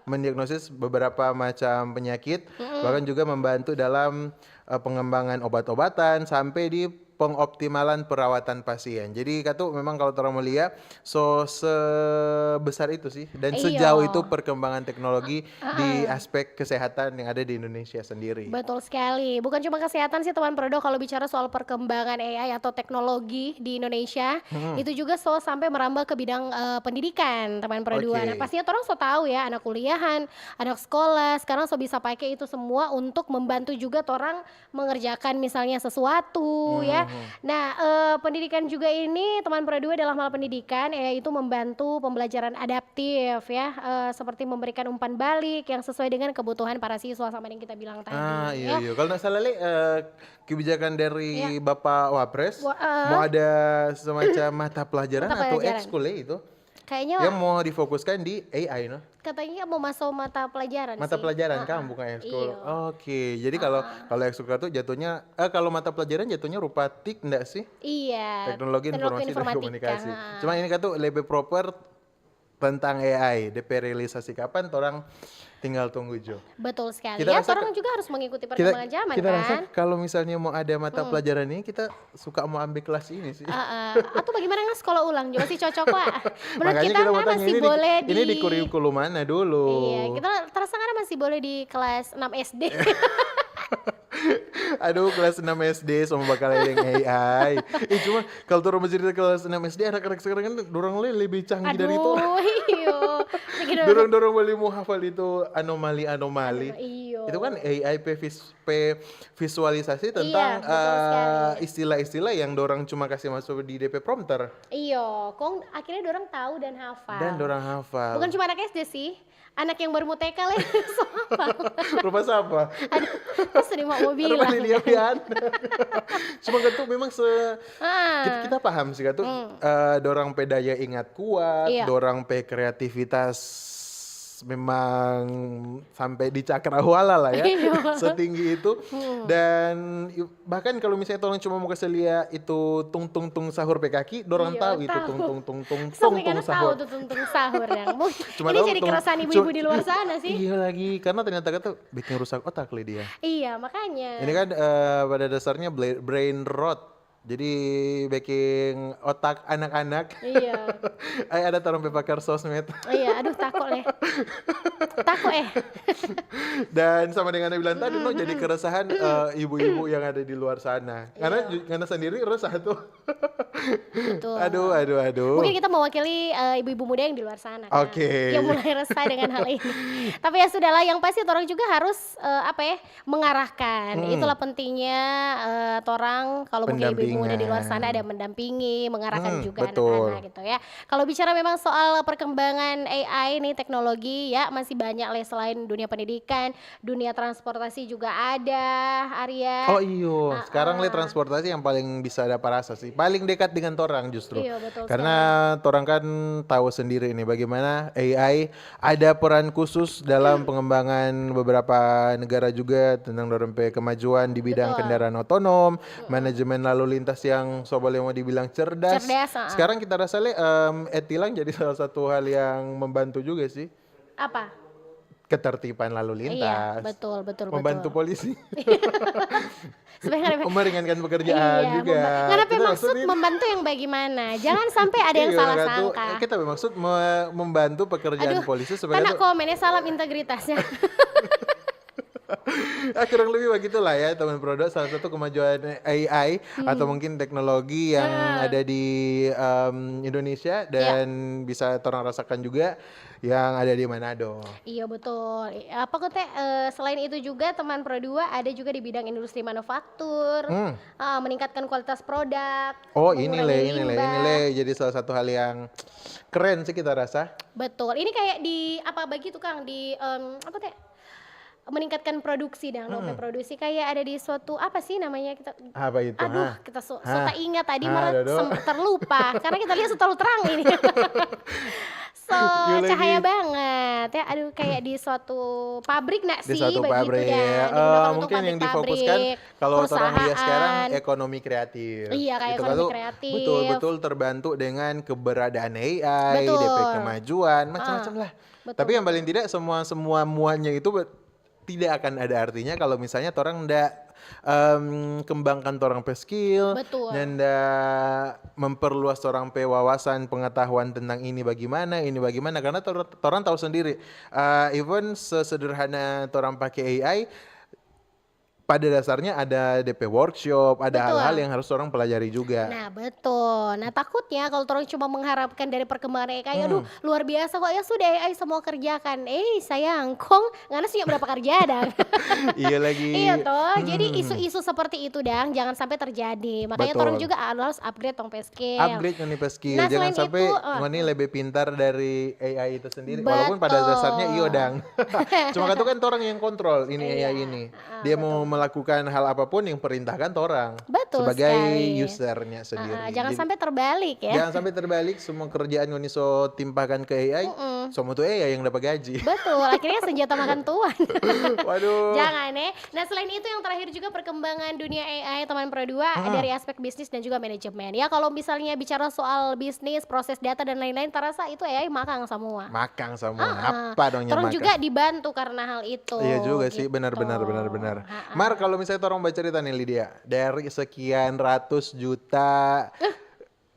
beberapa macam penyakit, bahkan juga membantu dalam pengembangan obat-obatan sampai di pengoptimalan perawatan pasien. Jadi katu memang kalau orang melihat so sebesar itu sih dan sejauh itu perkembangan teknologi di aspek kesehatan yang ada di Indonesia sendiri. Betul sekali. Bukan cuma kesehatan sih teman Prodo, kalau bicara soal perkembangan AI atau teknologi di Indonesia, itu juga sampai merambah ke bidang pendidikan teman Prodo. Oke. Nah, pastinya orang tahu ya, anak kuliahan, anak sekolah, sekarang bisa pakai itu semua untuk membantu juga orang mengerjakan misalnya sesuatu ya. Nah, pendidikan juga ini teman Prodo dalam hal pendidikan yaitu membantu pembelajaran adaptif ya, seperti memberikan umpan balik yang sesuai dengan kebutuhan para siswa sama yang kita bilang tadi. Iya. Ya. Kalau nggak salah kebijakan dari Bapak Wapres mau ada semacam mata pelajaran atau ekskul itu Kayaknya yang mau difokuskan di AI, no? katanya mau masuk mata pelajaran Mata sih. pelajaran kan bukan ekskul. Iya. Oke, jadi kalau ekskul itu jatuhnya kalau mata pelajaran jatuhnya rupa TIK enggak sih? Iya. Teknologi informasi dan informatika. komunikasi. Cuma ini kan tuh lebih proper tentang AI. DP realisasi kapan orang tinggal tunggu Jo. Betul sekali. Kita Ya, rasa orang juga harus mengikuti perkembangan zaman kita rasa kan. kalau misalnya mau ada mata pelajaran ini kita suka mau ambil kelas ini sih. Atau bagaimana nggak sekolah ulang juga sih cocok Pak. Menurut Makanya kita mau kan tanya masih boleh ini di kurikulum mana dulu? Iya, kita terasa kan masih boleh di kelas 6 SD. Aduh, kelas 6 SD sama bakal yang AI. Cuma kalau turun cerita kelas 6 SD anak-anak sekarang kan dorong lebih canggih dari itu. Iyo. Dorong boleh mau hafal itu anomali. Iyo. Itu kan AI visualisasi tentang betul sekali. istilah-istilah yang dorang cuma kasih masuk di DP prompter Iyo, kok akhirnya dorang tahu dan hafal. dan dorang hafal. Bukan cuma anak SD sih, anak yang baru mau TK lah so hafal. Rupa siapa? Aduh, terus sedih mau Rupa bilang. dia pian. Cuma gitu memang kita paham sih gitu. Dorang pe daya ingat kuat, Iya. dorang pe kreativitas memang sampai di cakrawala lah ya, Iya. setinggi itu. Dan bahkan kalau misalnya orang cuma mau kasih lihat itu tung sahur pe kaki, dorang Iya, tahu itu tahu. tung Sampai kan tahu sahur. tuh tung sahur yang. Cuma Ini tahu jadi keresahan ibu-ibu di luar sana sih. Iya lagi, karena ternyata kata bikin rusak otak li dia. Iya, makanya. Ini kan pada dasarnya brain rot. Jadi baking otak anak-anak. Iya. Ada orang pakar sosmed. Iya, aduh takut leh. Takut Dan sama dengan yang bilang tadi, no, jadi keresahan ibu-ibu yang ada di luar sana. Karena sendiri resah tuh. Betul. Aduh. Mungkin kita mewakili ibu-ibu muda yang di luar sana kan. Oke. Yang mulai resah dengan hal ini. Tapi ya sudahlah, yang pasti orang juga harus mengarahkan. Itulah pentingnya orang kalau mungkin ibu-ibu muda di luar sana ada mendampingi, mengarahkan juga betul. anak-anak gitu ya. Kalau bicara memang soal perkembangan AI nih, teknologi ya masih banyak lah selain dunia pendidikan, dunia transportasi juga ada, Arya. Oh iyo, sekarang transportasi yang paling bisa dapat rasa sih, paling dekat dengan torang justru. Iya, betul Karena torang kan tahu sendiri nih bagaimana AI ada peran khusus dalam pengembangan beberapa negara juga tentang dorong kemajuan di bidang kendaraan otonom, manajemen lalu lintas yang boleh mau dibilang cerdas. Sekarang kita rasa e-tilang jadi salah satu hal yang membantu juga sih. Apa? Ketertiban lalu lintas. Iya, betul. Membantu polisi. Sebenarnya Meringankan pekerjaan juga. Karena Kita maksud membantu yang bagaimana? Jangan sampai ada yang salah sangka. Kita bermaksud membantu pekerjaan polisi supaya karena komennya salah integritasnya. Kurang lebih begitulah ya teman produk, salah satu kemajuan AI atau mungkin teknologi yang ada di Indonesia dan bisa orang rasakan juga yang ada di Manado. Iya betul. Apa kok teh selain itu juga teman Pro 2 ada juga di bidang industri manufaktur, meningkatkan kualitas produk. Oh ini mengurangi limbah. le, jadi salah satu hal yang keren sih kita rasa. Betul. Ini kayak di apa begitu Kang di apa teh meningkatkan produksi dan produksi kayak ada di suatu apa sih namanya kita Apa itu? aduh kita tak ingat tadi malah Dodo. terlupa karena kita lihat terlalu terang ini. Iya lagi. Cahaya banget ya, aduh kayak di suatu pabrik nak Di sih satu begitu pabrik. dah. Digunakan untuk Mungkin yang pabrik-pabrik, difokuskan kalau orang lihat sekarang perusahaan. ekonomi kreatif. Iya, kayak Gitu ekonomi kan tuh kreatif. betul-betul terbantu dengan keberadaan AI, Betul. DP kemajuan, macam-macam lah. betul. Tapi yang paling tidak semua muanya itu tidak akan ada artinya kalau misalnya orang ndak kembangkan orang pe skill Betul. dan ndak memperluas orang pe wawasan pengetahuan tentang ini bagaimana karena orang tahu sendiri even sesederhana orang pakai AI pada dasarnya ada DP workshop, ada Betul. hal-hal yang harus orang pelajari juga. Nah betul. Nah takutnya kalau orang cuma mengharapkan dari perkembangan AI, aduh luar biasa kok ya sudah AI semua kerjakan. Sayang, kong ngana sih berapa kerja dang. Iya lagi. Iya toh. Jadi isu-isu seperti itu dang jangan sampai terjadi. Makanya Betul. orang juga harus upgrade tong skill. Upgrade nih skill, Nah, jangan selain sampai itu, ngoni lebih pintar dari AI itu sendiri. Walaupun pada Betul. dasarnya iyo dang. Cuma kan itu kan orang yang kontrol ini AI ini. Dia mau melakukan hal apapun yang perintahkan orang Betul sebagai sekali. usernya sendiri. Jangan Jadi, sampai terbalik ya. jangan sampai terbalik semua kerjaan ngoni so timpahkan ke AI, semua tuh AI yang dapat gaji. Betul, akhirnya senjata makan tuan. Waduh. Jangan ya. Nah selain itu yang terakhir juga perkembangan dunia AI teman Pro 2 dari aspek bisnis dan juga manajemen. Ya kalau misalnya bicara soal bisnis, proses data dan lain-lain, terasa itu AI makang semua. Makang semua. Apa dong yang Terus makang? juga dibantu karena hal itu. Iya juga sih, gitu. benar. Mar, kalau misalnya orang baca cerita nih Lydia, dari sekian ratus juta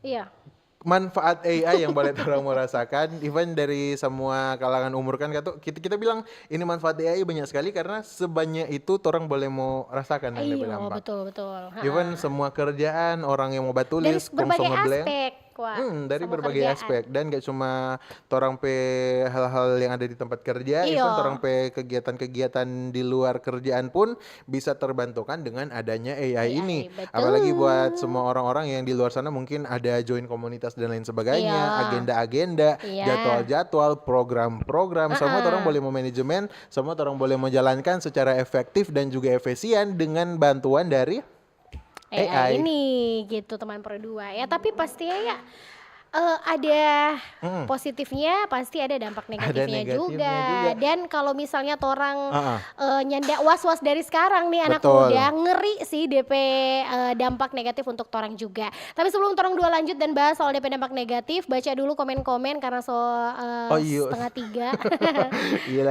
Iya. manfaat AI yang boleh orang mau rasakan, even dari semua kalangan umur kan kita bilang ini manfaat AI banyak sekali karena sebanyak itu orang boleh mau rasakan yang lebih Iya dampak. betul. Even semua kerjaan orang yang mau Dari batulis, berbagai blank, aspek. Wah, dari semua berbagai kerjaan. aspek dan gak cuma orang pe hal-hal yang ada di tempat kerja, Iya. even orang pe kegiatan-kegiatan di luar kerjaan pun bisa terbantukan dengan adanya AI ini. betul. Apalagi buat semua orang-orang yang di luar sana mungkin ada join komunitas dan lain sebagainya, Iya. agenda-agenda, Iya. jadwal-jadwal, program-program, semua orang boleh memanajemen, semua orang boleh menjalankan secara efektif dan juga efisien dengan bantuan dari AI. ini gitu teman Pro 2 ya, tapi pastinya ya ada positifnya, pasti ada dampak negatifnya, negatifnya juga. juga. Dan kalau misalnya orang nyandak was-was dari sekarang nih anak Betul. muda, ngeri sih DP dampak negatif untuk orang juga. Tapi sebelum orang dua lanjut dan bahas soal DP dampak negatif, baca dulu komen-komen karena iya. setengah 3. iya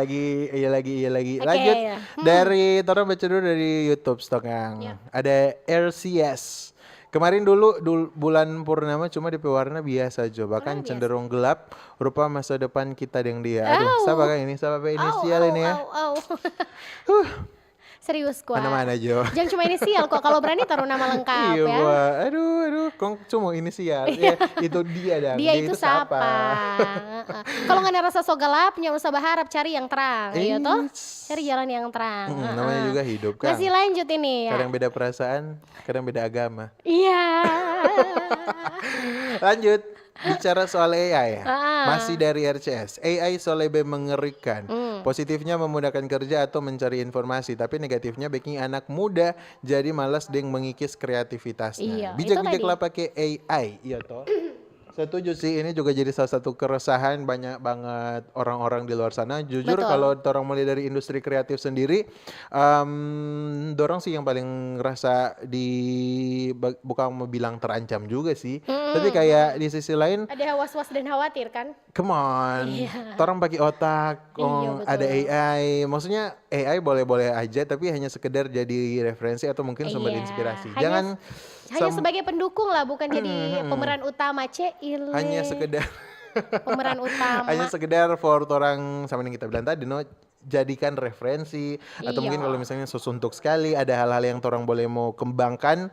lagi. Oke, Lanjut ya. dari orang baca dulu dari YouTube Stokang. Ya. Ada RCS. Kemarin dulu bulan purnama cuma DP warna biasa aja, bahkan cenderung gelap rupa masa depan kita dengan dia. Aduh, siapa kan ini? Siapa inisial ini ya? Serius kuat. Mana-mana Jo. Jangan cuma inisial kok, kalau berani taruh nama lengkap Iya, ya. gua. Aduh, kong cuma inisial. Ya, itu dia dah. Dia itu siapa? Kalau nggak ada rasa so gelap, nggak usah berharap, cari yang terang, ya toh? Cari jalan yang terang. Namanya juga hidup kan. Masih lanjut ini ya. Kadang beda perasaan, kadang beda agama. Iya. Lanjut. Bicara soal AI ya, masih dari RCS. AI soalnya mengerikan. Positifnya memudahkan kerja atau mencari informasi, tapi negatifnya bikin anak muda jadi malas deng mengikis kreativitasnya. Iya, Bijak-bijak itu lah pakai AI, iya toh. Setuju sih, ini juga jadi salah satu keresahan banyak banget orang-orang di luar sana. Jujur Betul. kalau orang mulai dari industri kreatif sendiri, dorong sih yang paling ngerasa bukan mau bilang terancam juga sih. Tapi kayak di sisi lain, Ada was-was dan khawatir kan? come on, orang pakai otak, Iya, betul. ada AI. Maksudnya AI boleh-boleh aja, tapi hanya sekedar jadi referensi atau mungkin sumber Iya. inspirasi. Hanya Jangan sebagai pendukung lah, bukan jadi pemeran utama. Cile. hanya sekedar pemeran utama. hanya sekedar for orang sama yang kita bilang tadi, no, jadikan referensi atau Iya. mungkin kalau misalnya sesuntuk sekali ada hal-hal yang orang boleh mau kembangkan,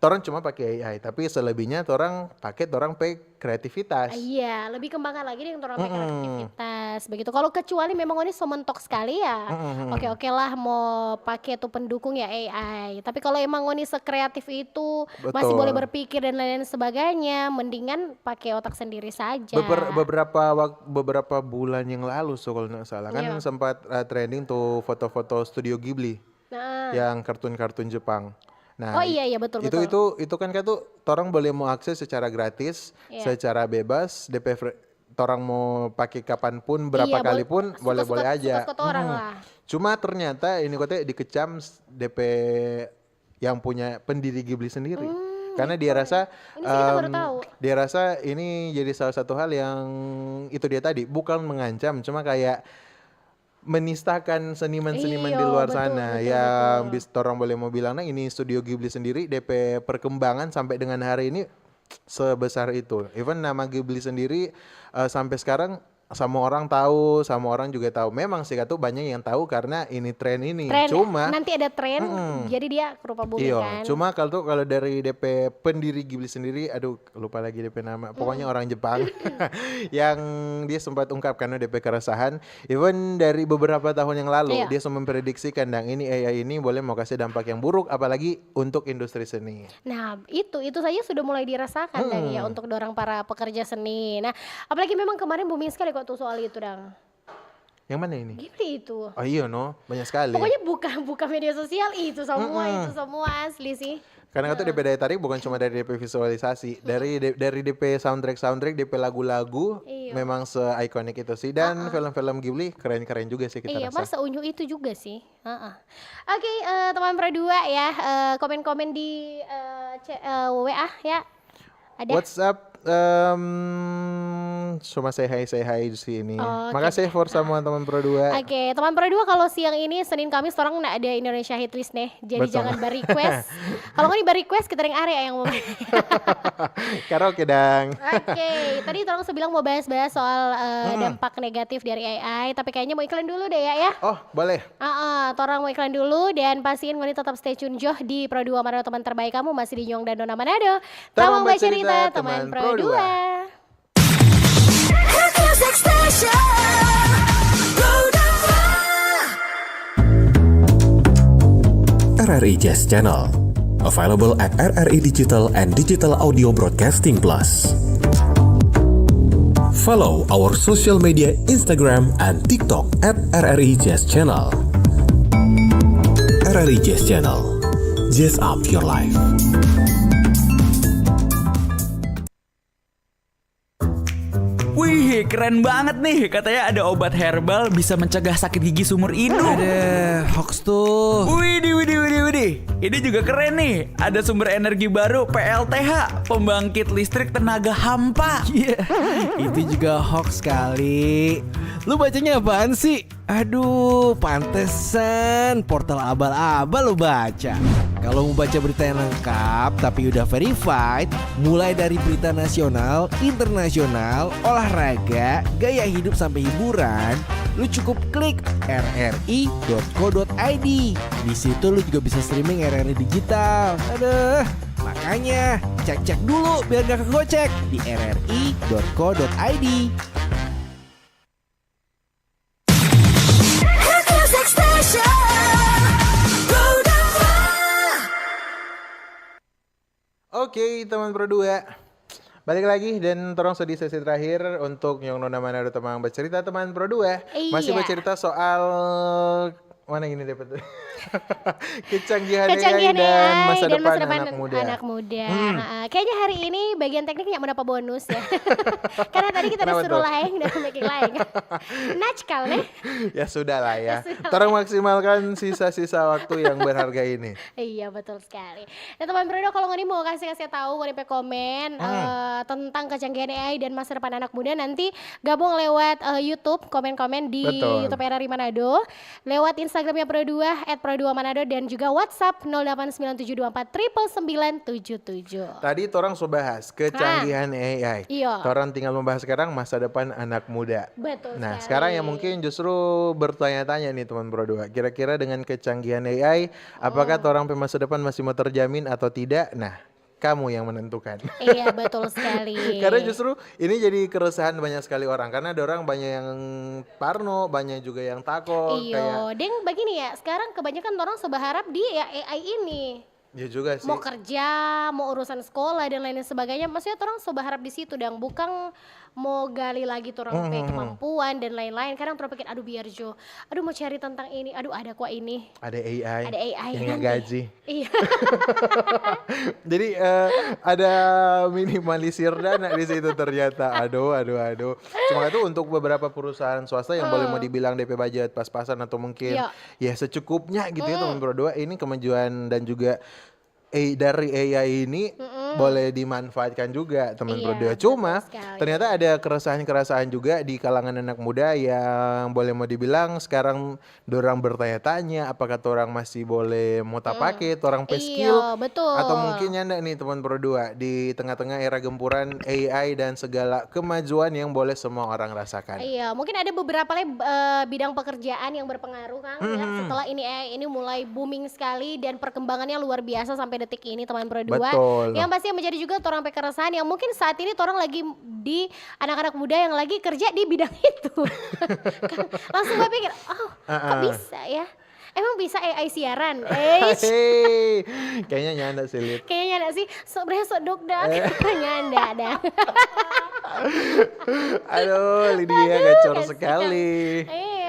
orang cuma pakai AI, tapi selebihnya orang pakai orang pakai kreativitas. Iya, lebih kembangkan lagi nih untuk kreativitas begitu. Kalau kecuali memang ini so mentok sekali ya, oke lah mau pakai tuh pendukung ya AI. Tapi kalau emang ini sekreatif itu masih Betul. boleh berpikir dan lain-lain sebagainya, mendingan pakai otak sendiri saja. Beberapa bulan yang lalu so kalau nggak salah kan Iya. sempat trending tuh foto-foto Studio Ghibli Nah, yang kartun-kartun Jepang. Nah, oh iya betul. itu kan tuh orang boleh mau akses secara gratis, Iya. secara bebas, orang mau pakai kapanpun, berapa Iya, kali pun boleh-boleh aja. Suka-suka orang lah. Cuma ternyata ini katanya dikecam DP yang punya pendiri Ghibli sendiri. Karena dia rasa Ini sih kita baru tahu. dia rasa ini jadi salah satu hal yang itu dia tadi bukan mengancam, cuma kayak menistakan seniman-seniman di Iya, luar betul, sana betul, yang betul. bisa orang boleh mau bilang nah ini Studio Ghibli sendiri DP perkembangan sampai dengan hari ini sebesar itu. Even nama Ghibli sendiri sampai sekarang sama orang tahu, sama orang juga tahu. Memang sih tuh banyak yang tahu karena ini tren ini. Tren, Cuma nanti ada tren, jadi dia kerupa bumi iya, kan. cuma kalau dari DP pendiri Ghibli sendiri, aduh lupa lagi DP nama. Pokoknya orang Jepang yang dia sempat ungkapkan DP keresahan. Even dari beberapa tahun yang lalu Iya. dia sempat memprediksikan dan ini AI ini boleh mau kasih dampak yang buruk, apalagi untuk industri seni. Nah itu saja sudah mulai dirasakan Dang ya untuk dorang para pekerja seni. Nah apalagi memang kemarin booming sekali kok tuh soal itu Dang. Yang mana ini? Gitu itu. Oh iya no, banyak sekali. Pokoknya buka media sosial itu semua asli sih. Karena itu DP daya tarik bukan cuma dari DP visualisasi, dari DP soundtrack, DP lagu-lagu Iya. memang se-ikonik itu sih. Dan film-film Ghibli keren-keren juga sih kita Iya, rasa. masa unyu itu juga sih. Oke, teman Pro2 ya, komen-komen di WA ya. Ada. WhatsApp cuma say hi di sini. Oke. Makasih for semua teman Pro2. Oke, teman Pro2 kalau siang ini Senin Kamis orang nggak ada Indonesia Hitlist nih. Jadi Betul. jangan ber-request. Kalau nggak ber-request kita ring area yang mau. Karaoke dang. Oke, tadi orang bilang mau bahas-bahas soal dampak negatif dari AI, tapi kayaknya mau iklan dulu deh ya. Oh, boleh. Torang mau iklan dulu dan pastiin ngoni tetap stay tune Joh di Pro2 Manado teman terbaik kamu masih di Nyong dan Nona Manado. Tamang Tamang bercerita, bercerita teman teman Pro2. Hit Music Station. RRI Jazz Channel, available at RRI Digital and Digital Audio Broadcasting Plus. Follow our social media Instagram and TikTok at RRI Jazz Channel. RRI Jazz Channel, jazz up your life. Wih, keren banget nih. Katanya ada obat herbal bisa mencegah sakit gigi seumur hidup. Ada hoax tuh. Widih. Ini juga keren nih. Ada sumber energi baru PLTH, pembangkit listrik tenaga hampa. Iya, itu juga hoax kali. Lu bacanya apaan sih? Aduh, pantesan portal abal-abal lu baca. Kalau mau baca berita yang lengkap tapi udah verified, mulai dari berita nasional, internasional, olahraga, gaya hidup sampai hiburan, lu cukup klik rri.co.id. Di situ lu juga bisa streaming RRI digital. Aduh, makanya cek-cek dulu biar gak kegocek di rri.co.id. Hit Music Station. Oke, teman Pro2. Balik lagi dan terus di sesi terakhir untuk Nyong Nona Manado teman bercerita teman Pro2. Masih Iya. bercerita soal mana ini dapat kecanggihan AI Kecanggihan dan AI masa dan depan masa depan anak muda. Kayaknya hari ini bagian tekniknya mendapat bonus ya. Karena tadi kita udah Kenapa suruh tuh? lain dan making lain. Natskal nih. Ya sudah lah ya. Tolong maksimalkan sisa-sisa waktu yang berharga ini. Iya betul sekali. Nah teman Bruno kalau ngoni mau kasih tahu ngoni pe komen tentang kecanggihan AI dan masa depan anak muda nanti gabung lewat YouTube komen-komen di Betul. YouTube RRI Manado, lewat Instagram Instagramnya Pro2 @pro2manado dan juga WhatsApp 089724 99977. Tadi orang sudah bahas kecanggihan AI. Iya. Orang tinggal membahas sekarang masa depan anak muda. Betul Nah, sekali. sekarang yang mungkin justru bertanya-tanya nih teman Pro2. Kira-kira dengan kecanggihan AI, apakah orang masa depan masih mau terjamin atau tidak? Nah, kamu yang menentukan. Iya, betul sekali. Karena justru ini jadi keresahan banyak sekali orang. Karena ada orang banyak yang parno, banyak juga yang takut. Iya, deng begini ya, sekarang kebanyakan orang berharap di ya AI ini. Ya juga sih. Mau kerja, mau urusan sekolah dan lain sebagainya, maksudnya orang berharap di situ dan bukan mau gali lagi tuh orang punya kemampuan dan lain-lain. Kadang orang pikir aduh biar Jo, aduh mau cari tentang ini, aduh ada kok ini. Ada AI. Ada AI yang nanti. gaji. Iya. Jadi ada minimalisir dana di situ ternyata. Aduh. Cuma itu untuk beberapa perusahaan swasta yang boleh mau dibilang DP budget pas-pasan atau mungkin Iya. ya secukupnya gitu ya teman Pro2. Ini kemajuan dan juga dari AI ini boleh dimanfaatkan juga teman Iya, Pro2. betul Cuma sekali. ternyata ada keresahan-keresahan juga di kalangan anak muda yang boleh mau dibilang sekarang dorang bertanya-tanya apakah orang masih boleh mau pakai, orang skill Iya, betul. atau mungkin nyanda nih teman Pro2 di tengah-tengah era gempuran AI dan segala kemajuan yang boleh semua orang rasakan. Iya, mungkin ada beberapa bidang pekerjaan yang berpengaruh Kang ya, setelah ini AI ini mulai booming sekali dan perkembangannya luar biasa sampai detik ini teman Pro2. Betul. Yang pasti menjadi juga orang keresahan yang mungkin saat ini orang lagi di anak-anak muda yang lagi kerja di bidang itu. Langsung gue pikir, kok bisa ya? Emang bisa AI siaran? Hei, kayaknya nyanda sih Lid. Kayaknya ada sih, sebenarnya dok nyanda ada. Aduh, Lydia gacor sekali. Iya.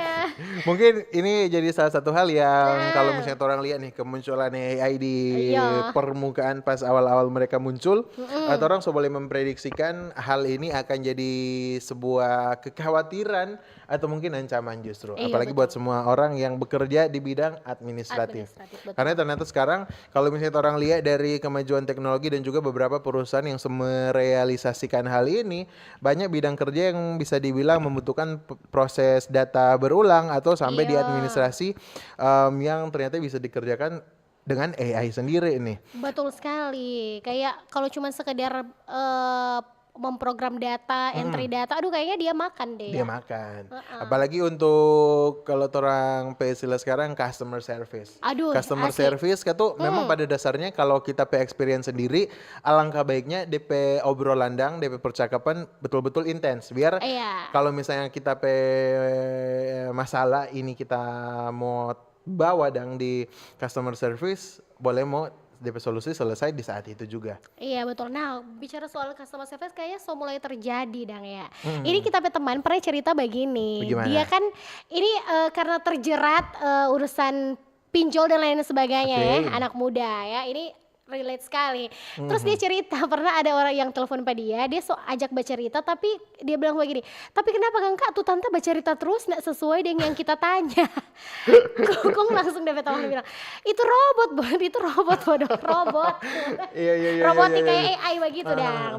Mungkin ini jadi salah satu hal yang kalau misalnya orang lihat nih kemunculan AI di Iya. permukaan pas awal-awal mereka muncul, atau orang boleh memprediksikan hal ini akan jadi sebuah kekhawatiran atau mungkin ancaman justru. Iya, Apalagi buat semua orang yang bekerja di bidang administratif. Betul. Karena ternyata sekarang kalau misalnya orang lihat dari kemajuan teknologi dan juga beberapa perusahaan yang merealisasikan hal ini, banyak bidang kerja yang bisa dibilang membutuhkan proses data berulang atau sampai di Iya. administrasi yang ternyata bisa dikerjakan dengan AI sendiri nih. Betul sekali. Kayak kalau cuma sekedar memprogram data, entry data, aduh kayaknya dia makan deh. Dia ya. makan. Apalagi untuk kalau orang istilah sekarang customer service. Aduh, Customer asli. service itu memang pada dasarnya kalau kita experience sendiri, alangkah baiknya DP obrolan dang, DP percakapan betul-betul intens. Biar Iya. kalau misalnya kita masalah ini kita mau bawa dang di customer service, boleh mau DP solusi selesai di saat itu juga. Iya betul. Nah bicara soal customer service kayaknya mulai terjadi dang ya. Ini kita punya teman pernah cerita begini. Bagaimana? Dia kan ini karena terjerat urusan pinjol dan lain sebagainya Oke. ya, anak muda ya. Ini relate sekali. Terus dia cerita pernah ada orang yang telepon pada dia ajak bercerita tapi dia bilang begini, tapi kenapa Kak tuh tante bercerita terus nggak sesuai dengan yang kita tanya. Kok langsung dapat teman bilang, itu robot bodoh, robot. Iya. Robotik kayak AI begitu dah.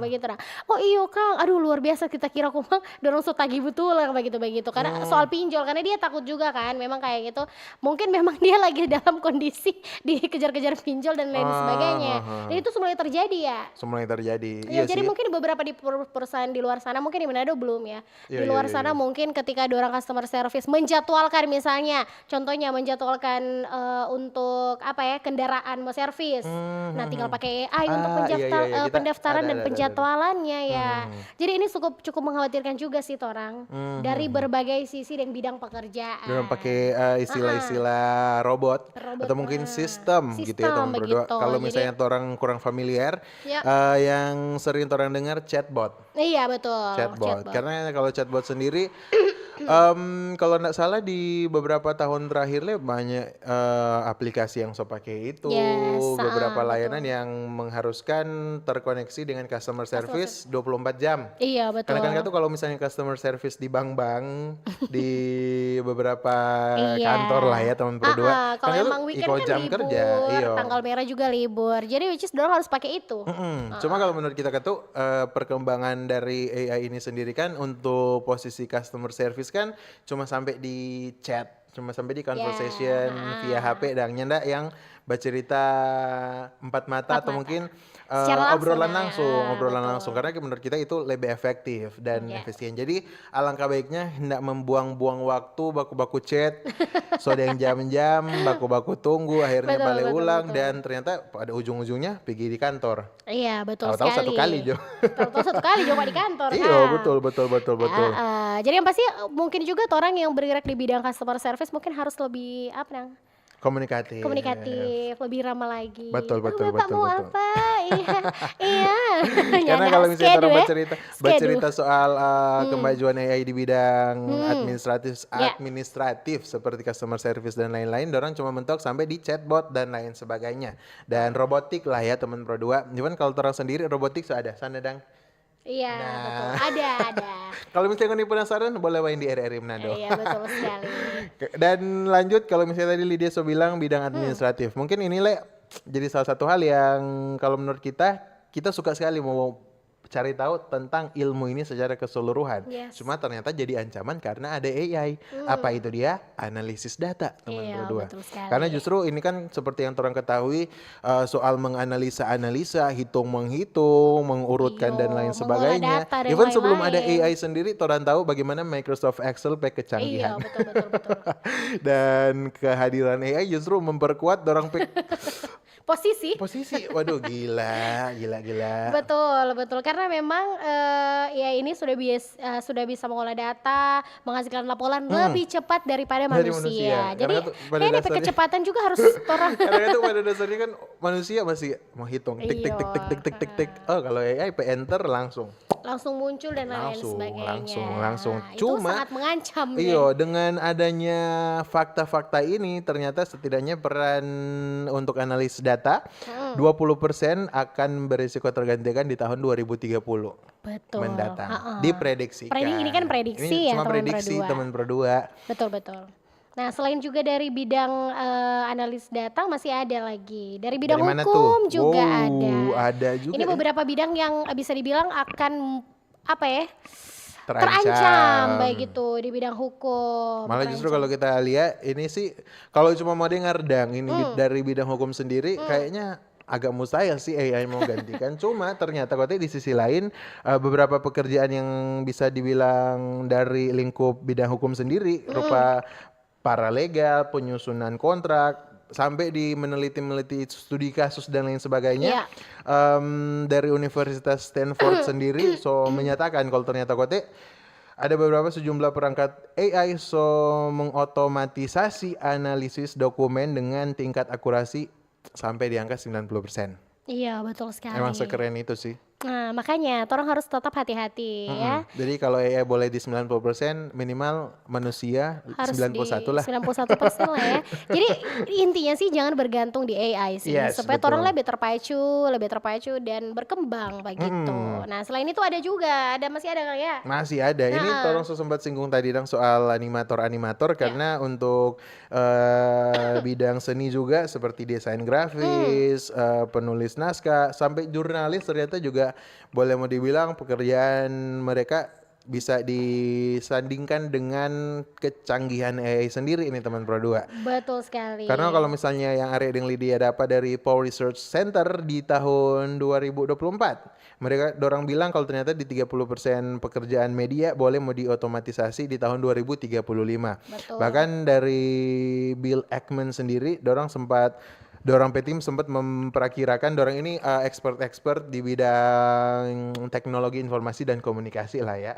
Oh iyo Kang, aduh luar biasa kita kira kumang dorong so tagih betul lah begitu. Karena soal pinjol, karena dia takut juga kan, memang kayak gitu. Mungkin memang dia lagi dalam kondisi dikejar-kejar pinjol dan lain sebagainya. Dan itu mulai terjadi ya. Semuanya terjadi. Ya, Iya jadi sih. mungkin beberapa di perusahaan di luar sana, mungkin di Manado belum ya. Iya, Di luar iya. sana mungkin ketika ada orang customer service menjadwalkan misalnya, contohnya menjadwalkan untuk apa ya kendaraan mau servis. Nah tinggal pakai AI untuk Iya, iya. Kita pendaftaran dan ada. penjadwalannya ya. Jadi ini cukup mengkhawatirkan juga sih orang dari berbagai sisi dan bidang pekerjaan. Dengan pakai istilah-istilah robot atau mungkin sistem gitu ya Sistem teman berdua. begitu. Kalau Jadi- misalnya orang kurang familiar, Ya. yang sering orang dengar chatbot. Iya betul. Chatbot. Karena kalau chatbot sendiri, kalau nggak salah di beberapa tahun terakhir banyak aplikasi yang so pakai itu, Yes, beberapa betul. layanan yang mengharuskan terkoneksi dengan customer service 24 jam. Iya betul. Karena kan tuh kalau misalnya customer service di bank-bank di beberapa Iya. kantor lah ya teman berdua. Kalau Kan itu emang weekend iko kan jam libur, kerja, iya. tanggal merah juga libur. Jadi which is dorang harus pakai itu. Cuma kalau menurut kita perkembangan dari AI ini sendiri kan untuk posisi customer service kan cuma sampai di chat, cuma sampai di conversation via HP dan nyanda yang bercerita empat mata atau mungkin obrolan langsung karena menurut kita itu lebih efektif dan efisien. Jadi alangkah baiknya hendak membuang-buang waktu baku-baku chat, so ada yang jam-jam baku-baku tunggu akhirnya balik ulang dan ternyata pada ujung-ujungnya pergi di kantor. Iya betul Tahu-tahu sekali. satu kali Jo. Tahu-tahu satu kali coba di kantor. Iya betul. Jadi yang pasti mungkin juga orang yang bergerak di bidang customer service mungkin harus lebih apa nang? Komunikatif, lebih ramah lagi. Betul. Bapak mau apa? Iya. Karena kalau misalnya orang Schedule. bercerita soal kemajuan AI di bidang administratif seperti customer service dan lain-lain, orang cuma mentok sampai di chatbot dan lain sebagainya. Dan robotik lah ya teman Pro 2. Cuman kalau orang sendiri robotik sudah ada, sana dang. Iya betul. Ada. Kalau misalnya kau penasaran boleh main di RRI Manado. Iya betul sekali. Dan lanjut kalau misalnya tadi Lydia so bilang bidang administratif, mungkin ini jadi salah satu hal yang kalau menurut kita suka sekali mau cari tahu tentang ilmu ini secara keseluruhan. Cuma ternyata jadi ancaman karena ada AI. Apa itu dia? Analisis data, teman Pro 2. Karena justru ini kan seperti yang orang ketahui soal menganalisa, hitung-menghitung, mengurutkan dan lain sebagainya. Even sebelum ada AI sendiri, orang tahu bagaimana Microsoft Excel pakai kecanggihan. Iya, betul. Dan kehadiran AI justru memperkuat orang posisi. Waduh gila. Betul. Karena memang ya ini sudah bisa mengolah data, menghasilkan laporan lebih cepat daripada manusia. Jadi ini kecepatan juga harus orang. Karena itu pada dasarnya kan manusia masih mau hitung tik. Oh kalau AI enter langsung muncul dan lain sebagainya. Langsung. Itu Cuma sangat mengancam. dengan adanya fakta-fakta ini ternyata setidaknya peran untuk analis data 20% akan berisiko tergantikan di tahun 2030. Betul. Mendatang. Diprediksikan. Ini kan prediksi ini ya cuma prediksi teman Pro 2. Betul. Nah, selain juga dari bidang analis data masih ada lagi. Dari bidang hukum juga ada. Ada juga. Ini beberapa bidang yang bisa dibilang akan terancam baik itu di bidang hukum. Malah justru kalau kita lihat ini sih kalau cuma mau dengar ini dari bidang hukum sendiri kayaknya agak mustahil sih AI mau gantikan. Cuma ternyata di sisi lain beberapa pekerjaan yang bisa dibilang dari lingkup bidang hukum sendiri rupa paralegal, penyusunan kontrak, sampai di meneliti studi kasus dan lain sebagainya. Dari Universitas Stanford sendiri menyatakan kalau ternyata ada beberapa sejumlah perangkat AI mengotomatisasi analisis dokumen dengan tingkat akurasi sampai di angka 90%. Iya, betul sekali. Emang sekeren itu sih. Nah, makanya orang harus tetap hati-hati ya. Jadi kalau AI boleh di 90%, minimal manusia harus 91 lah. 91% lah ya. Jadi intinya sih jangan bergantung di AI sih. Supaya orang lebih terpacu dan berkembang begitu. Nah, selain itu masih ada kali ya? Masih ada. Ini orang sempat singgung tadi soal animator karena untuk bidang seni juga seperti desain grafis, penulis naskah, sampai jurnalis ternyata juga boleh mau dibilang pekerjaan mereka bisa disandingkan dengan kecanggihan AI sendiri ini teman Pro 2. Betul sekali. Karena kalau misalnya yang Arya dan Lydia dapat dari Pew Research Center di tahun 2024, mereka dorang bilang kalau ternyata di 30% pekerjaan media boleh mau diotomatisasi di tahun 2035. Betul. Bahkan dari Bill Ackman sendiri dorang P-Team sempat memperakirakan dorang ini expert di bidang teknologi informasi dan komunikasi lah ya.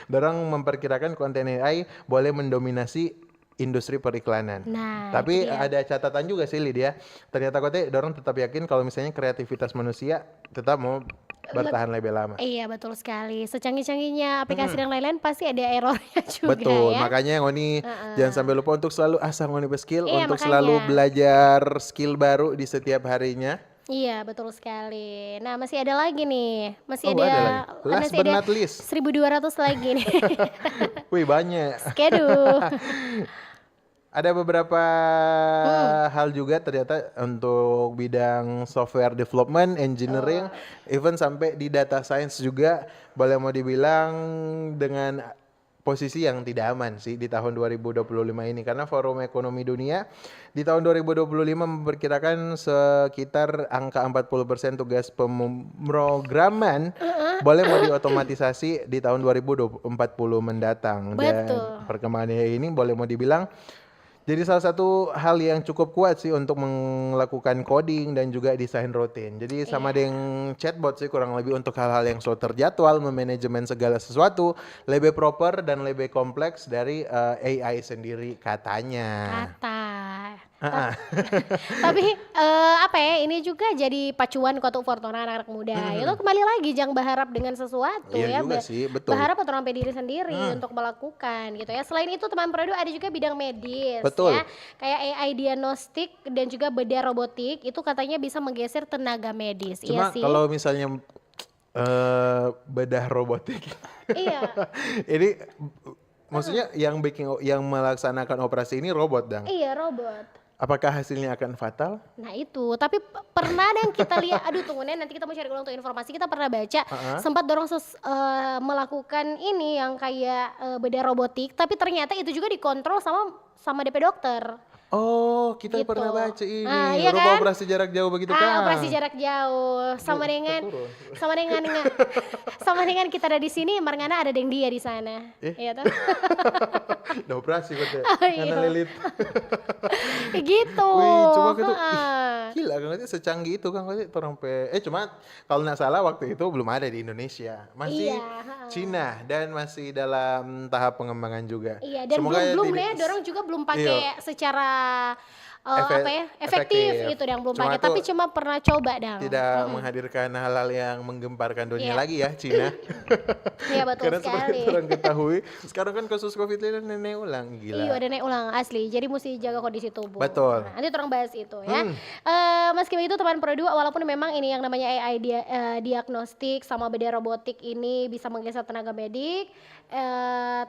Dorang memperkirakan konten AI boleh mendominasi industri periklanan. Nah, tapi ada catatan juga sih Lydia. Ternyata dorang tetap yakin kalau misalnya kreativitas manusia tetap mau bertahan lebih lama. Iya betul sekali. Secanggih-canggihnya aplikasi dan lain-lain pasti ada errornya juga. Betul. Ya. Makanya Ngoni jangan sampai lupa untuk selalu asah Ngoni skill, untuk makanya. selalu belajar skill baru di setiap harinya. Iya betul sekali. Nah masih ada lagi nih. Masih ada ada lagi. Last but not least. 1.200 lagi nih. Wih banyak. Schedule. Ada beberapa hal juga ternyata untuk bidang software development, engineering, even sampai di data science juga boleh mau dibilang dengan posisi yang tidak aman sih di tahun 2025 ini, karena Forum Ekonomi Dunia di tahun 2025 memperkirakan sekitar angka 40% tugas pemrograman boleh mau diotomatisasi di tahun 2040 mendatang. Betul. Dan perkembangan AI ini boleh mau dibilang jadi salah satu hal yang cukup kuat sih untuk melakukan coding dan juga desain rutin. Jadi sama dengan chatbot sih kurang lebih untuk hal-hal yang slow terjadwal, memanajemen segala sesuatu, lebih proper dan lebih kompleks dari AI sendiri katanya. Tapi apa ya, ini juga jadi pacuan untuk Fortuna anak-anak muda. Itu kembali lagi jangan berharap dengan sesuatu Iya ya. juga sih, betul. Berharap atau sampai diri sendiri untuk melakukan gitu ya. Selain itu teman Produ ada juga bidang medis Betul. ya. Kayak AI diagnostik dan juga bedah robotik itu katanya bisa menggeser tenaga medis. Cuma Iya sih. kalau misalnya bedah robotik, Iya. ini maksudnya yang melaksanakan operasi ini robot dong. Iya, robot. Apakah hasilnya akan fatal? Nah itu, tapi pernah ada yang kita lihat, aduh tunggu nih nanti kita mau cari ulang untuk informasi, kita pernah baca sempat dorong melakukan ini yang kayak bedah robotik, tapi ternyata itu juga dikontrol sama DP dokter. Oh, kita Gitu. pernah baca ini. Iya Robot kan? operasi jarak jauh begitu kan? Operasi jarak jauh sama dengan kita ada di sini, Marngana ada yang dia di sana. Iya toh? Udah operasi kok ya. Iya. Karena lilit. Gitu. Wih, cuma gitu. Heeh. Gila kan katanya secanggih itu kan katanya orang cuma kalau nggak salah waktu itu belum ada di Indonesia. Masih Iya, Cina dan masih dalam tahap pengembangan juga. Iya, dan Semoga belum tidak- ya, dorong juga belum pakai secara efektif efektif. itu yang belum Cuma pakai, itu tapi cuma pernah coba dong. tidak menghadirkan hal-hal yang menggemparkan dunia Iya. lagi ya Cina. Iya betul Karena sekali. seperti orang ketahui sekarang kan kasus COVID ini nenek ulang gila. Iya, ada naik ulang asli. Jadi mesti jaga kondisi tubuh. Betul. Nah, nanti orang bahas itu ya. Meski begitu teman Produ, walaupun memang ini yang namanya AI diagnostik sama bedah robotik ini bisa menggeser tenaga medik,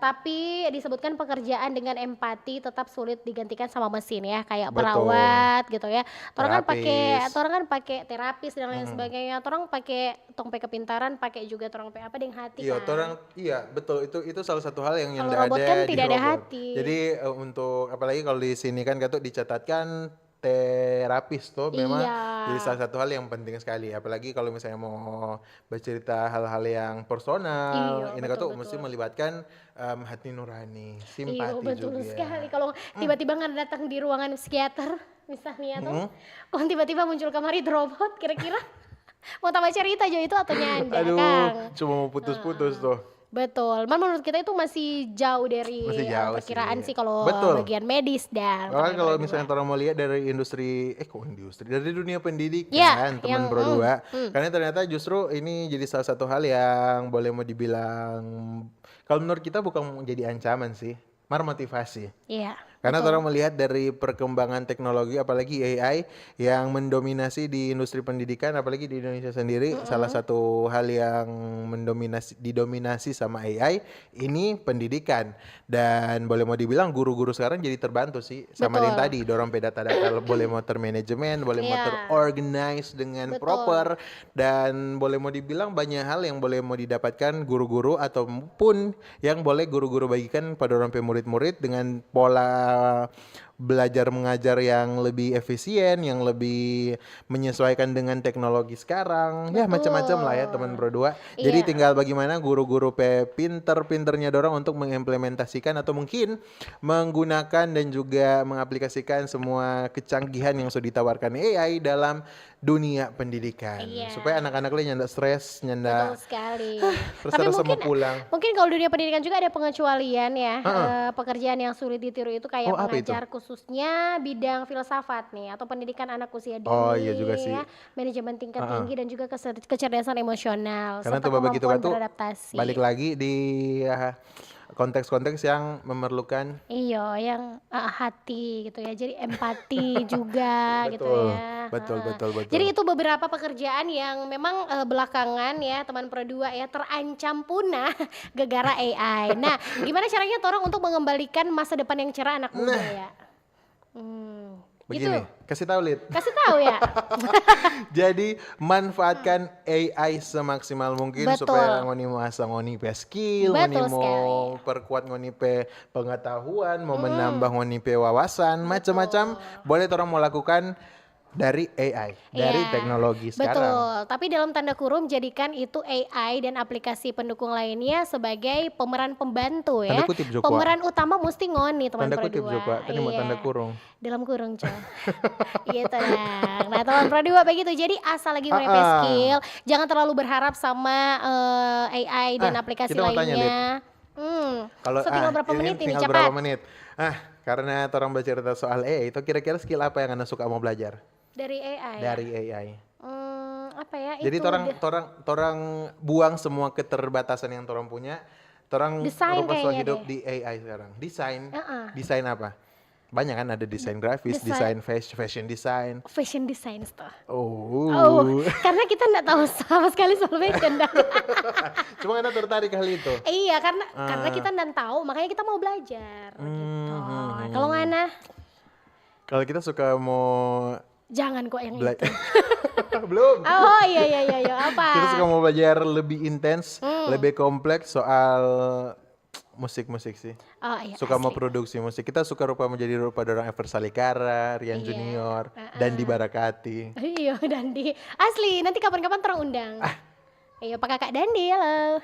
tapi disebutkan pekerjaan dengan empati tetap sulit digantikan sama mesin ya, kayak perawat gitu ya. Orang kan pakai terapis dan lain sebagainya. Orang pakai tong kepintaran, pakai juga orang apa dengan hati Iya, kan. iya betul itu salah satu hal yang Kalau tidak robot ada kan di tidak ada robot. hati. Jadi untuk apalagi kalau di sini kan Katu dicatatkan terapis tuh memang Iya. jadi salah satu hal yang penting sekali, apalagi kalau misalnya mau bercerita hal-hal yang personal. Iya, Ini Katu mesti melibatkan hati nurani, simpati Iya betul juga. sekali. Kalau tiba-tiba nggak datang di ruangan psikiater misalnya tuh, kalau tiba-tiba muncul kamari robot, kira-kira mau tambah cerita aja itu atau nyanda Aduh, Kang? cuma mau putus-putus tuh. Betul. Menurut kita itu masih jauh dari Masih jauh perkiraan sih. sih kalau Betul. bagian medis dan Bahkan kalau teman-teman misalnya orang mau lihat dari dari dunia pendidikan Iya, teman yang, Pro 2, karena ternyata justru ini jadi salah satu hal yang boleh mau dibilang kalau menurut kita bukan menjadi ancaman sih, malah motivasi. Iya. Karena orang melihat dari perkembangan teknologi apalagi AI yang mendominasi di industri pendidikan apalagi di Indonesia sendiri, salah satu hal yang didominasi sama AI ini pendidikan, dan boleh mau dibilang guru-guru sekarang jadi terbantu sih sama yang tadi dorong data-data boleh mau termanajemen, boleh mau terorganize dengan proper, dan boleh mau dibilang banyak hal yang boleh mau didapatkan guru-guru ataupun yang boleh guru-guru bagikan pada orang murid-murid dengan pola belajar mengajar yang lebih efisien, yang lebih menyesuaikan dengan teknologi sekarang. Ya macam-macam lah ya teman Pro 2. Jadi tinggal bagaimana guru-guru pinter-pinternya dorong untuk mengimplementasikan atau mungkin menggunakan dan juga mengaplikasikan semua kecanggihan yang sudah ditawarkan AI dalam dunia pendidikan. Supaya anak-anak lain nyanda stres, nyanda Betul sekali. rasa-rasa mau pulang. Mungkin kalau dunia pendidikan juga ada pengecualian ya. Pekerjaan yang sulit ditiru itu kayak pengajar khususnya bidang filsafat nih atau pendidikan anak usia dini. Oh iya juga sih. Ya, manajemen tingkat tinggi dan juga kecerdasan emosional. Karena serta coba begitu kan kemampuan tuh beradaptasi. balik lagi di konteks-konteks yang memerlukan Iya, yang hati gitu ya. Jadi empati juga gitu ya. betul. Jadi itu beberapa pekerjaan yang memang belakangan ya teman Pro 2 ya terancam punah gara-gara AI. Nah, gimana caranya orang untuk mengembalikan masa depan yang cerah anak muda ya? Begini, kasih tahu Lid. Kasih tahu ya. Jadi manfaatkan AI semaksimal mungkin Betul. supaya ngoni mau asal ngoni pe skill, ngoni Betul mau perkuat ngoni pe pengetahuan, mau menambah ngoni pe wawasan, macam-macam. Boleh orang mau lakukan dari AI, dari Iya, teknologi sekarang. Betul, tapi dalam tanda kurung jadikan itu AI dan aplikasi pendukung lainnya sebagai pemeran pembantu ya. Tanda kutip, Joko. Pemeran utama mesti ngoni teman Tanda kutip Pro 2. juga, tadi mau Iya. tanda kurung. Dalam kurung coy. Gitu dong. Nah teman Pro 2 begitu. Jadi asal lagi ngoni skill, jangan terlalu berharap sama AI dan aplikasi kita mau tanya, lainnya. Kalau Tinggal berapa menit ini tinggal cepat. berapa menit? Karena orang bercerita soal AI itu kira-kira skill apa yang Anda suka mau belajar? Dari AI. Dari AI. Apa ya? Jadi itu torang buang semua keterbatasan yang torang punya. Torang Desain rupa soal kayaknya hidup deh. di AI sekarang. Desain. Uh-uh. Desain apa? Banyak kan, ada desain grafis, desain fashion design. fashion design tuh. Oh. Karena kita nggak tahu sama sekali soal fashion dah. Cuma Anda tertarik hal itu. Iya, karena kita nggak tahu, makanya kita mau belajar gitu. Kalau Ngana, Kalau kita suka mau jangan kok yang itu. belum. Oh iya apa? Kita suka mau belajar lebih intens, lebih kompleks soal musik sih. Oh iya. Suka mau asli. produksi musik. Kita suka menjadi rupa dorang Eversalikara, Rian Junior, Dandi Barakati. Iya, Dandi. Asli, nanti kapan-kapan terang undang. Iya, Pak Kakak Dandi, halo.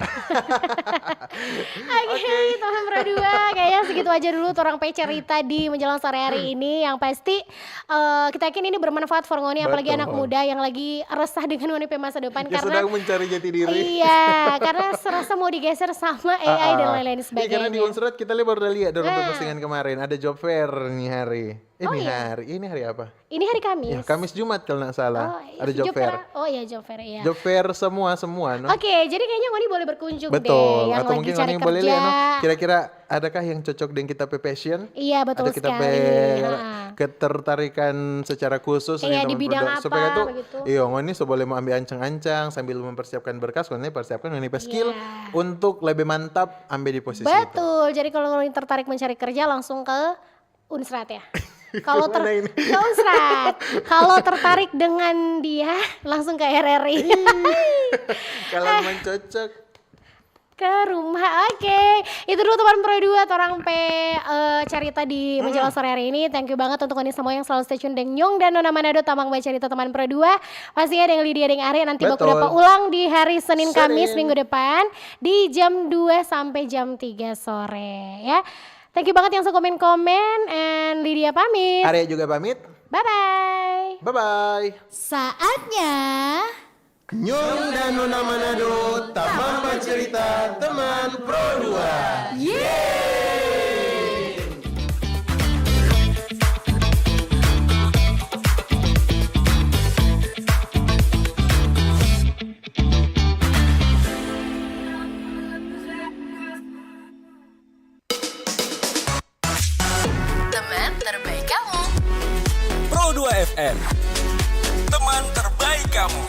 Oke, teman Pro 2, kayaknya segitu aja dulu orang cerita di menjelang sore hari ini. Yang pasti kita yakin ini bermanfaat for Ngoni, apalagi Betul. anak muda yang lagi resah dengan Ngoni masa depan. Yang Karena sedang mencari jati diri. iya, karena serasa mau digeser sama AI dan lain-lain Iya, sebagainya. karena di Unsrat kita baru lihat dalam postingan kemarin ada job fair nih hari. Ini hari apa? Ini hari Kamis. Ya, Kamis Jumat kalau nggak salah. Ada job fair. Oh iya, job fair ya. Job fair semua no? Oke, jadi kayaknya Ngoni boleh berkunjung deh. Betul. Yang Atau lagi mungkin cari Ngoni kerja. boleh lihat no? Kira-kira adakah yang cocok dengan kita pe passion? Iya, betul Ada kita sekali. pe Ha. ketertarikan secara khusus Iya, nih, di teman bidang produk. apa, Supaya tuh begitu. iya Ngoni boleh mau ambil ancang-ancang sambil mempersiapkan berkas, Ngoni persiapkan Ngoni pe skill untuk lebih mantap ambil di posisi itu. Betul. Jadi kalau Ngoni tertarik mencari kerja langsung ke Unsrat ya. Kalau ke Unsrat. Kalau tertarik dengan dia langsung ke RRI. Kalau memang cocok. Ke rumah. Oke. Itu dulu teman Pro 2 orang cerita di menjelang sore hari ini. Thank you banget untuk Ngoni semua yang selalu stay tune dengan Nyong dan Nona Manado tamang baca cerita teman Pro 2. Pastinya dengan Lydia dan Arya nanti bakal Betul. dapat ulang di hari Senin Kamis minggu depan di jam 2 sampai jam 3 sore ya. Thank you banget yang suka komen-komen, and Lydia pamit. Arya juga pamit. Bye-bye. Bye-bye. Saatnya Nyong dan Nona Manado, tamang bercerita teman Pro 2. teman terbaik kamu. Pro 2 FM, teman terbaik kamu.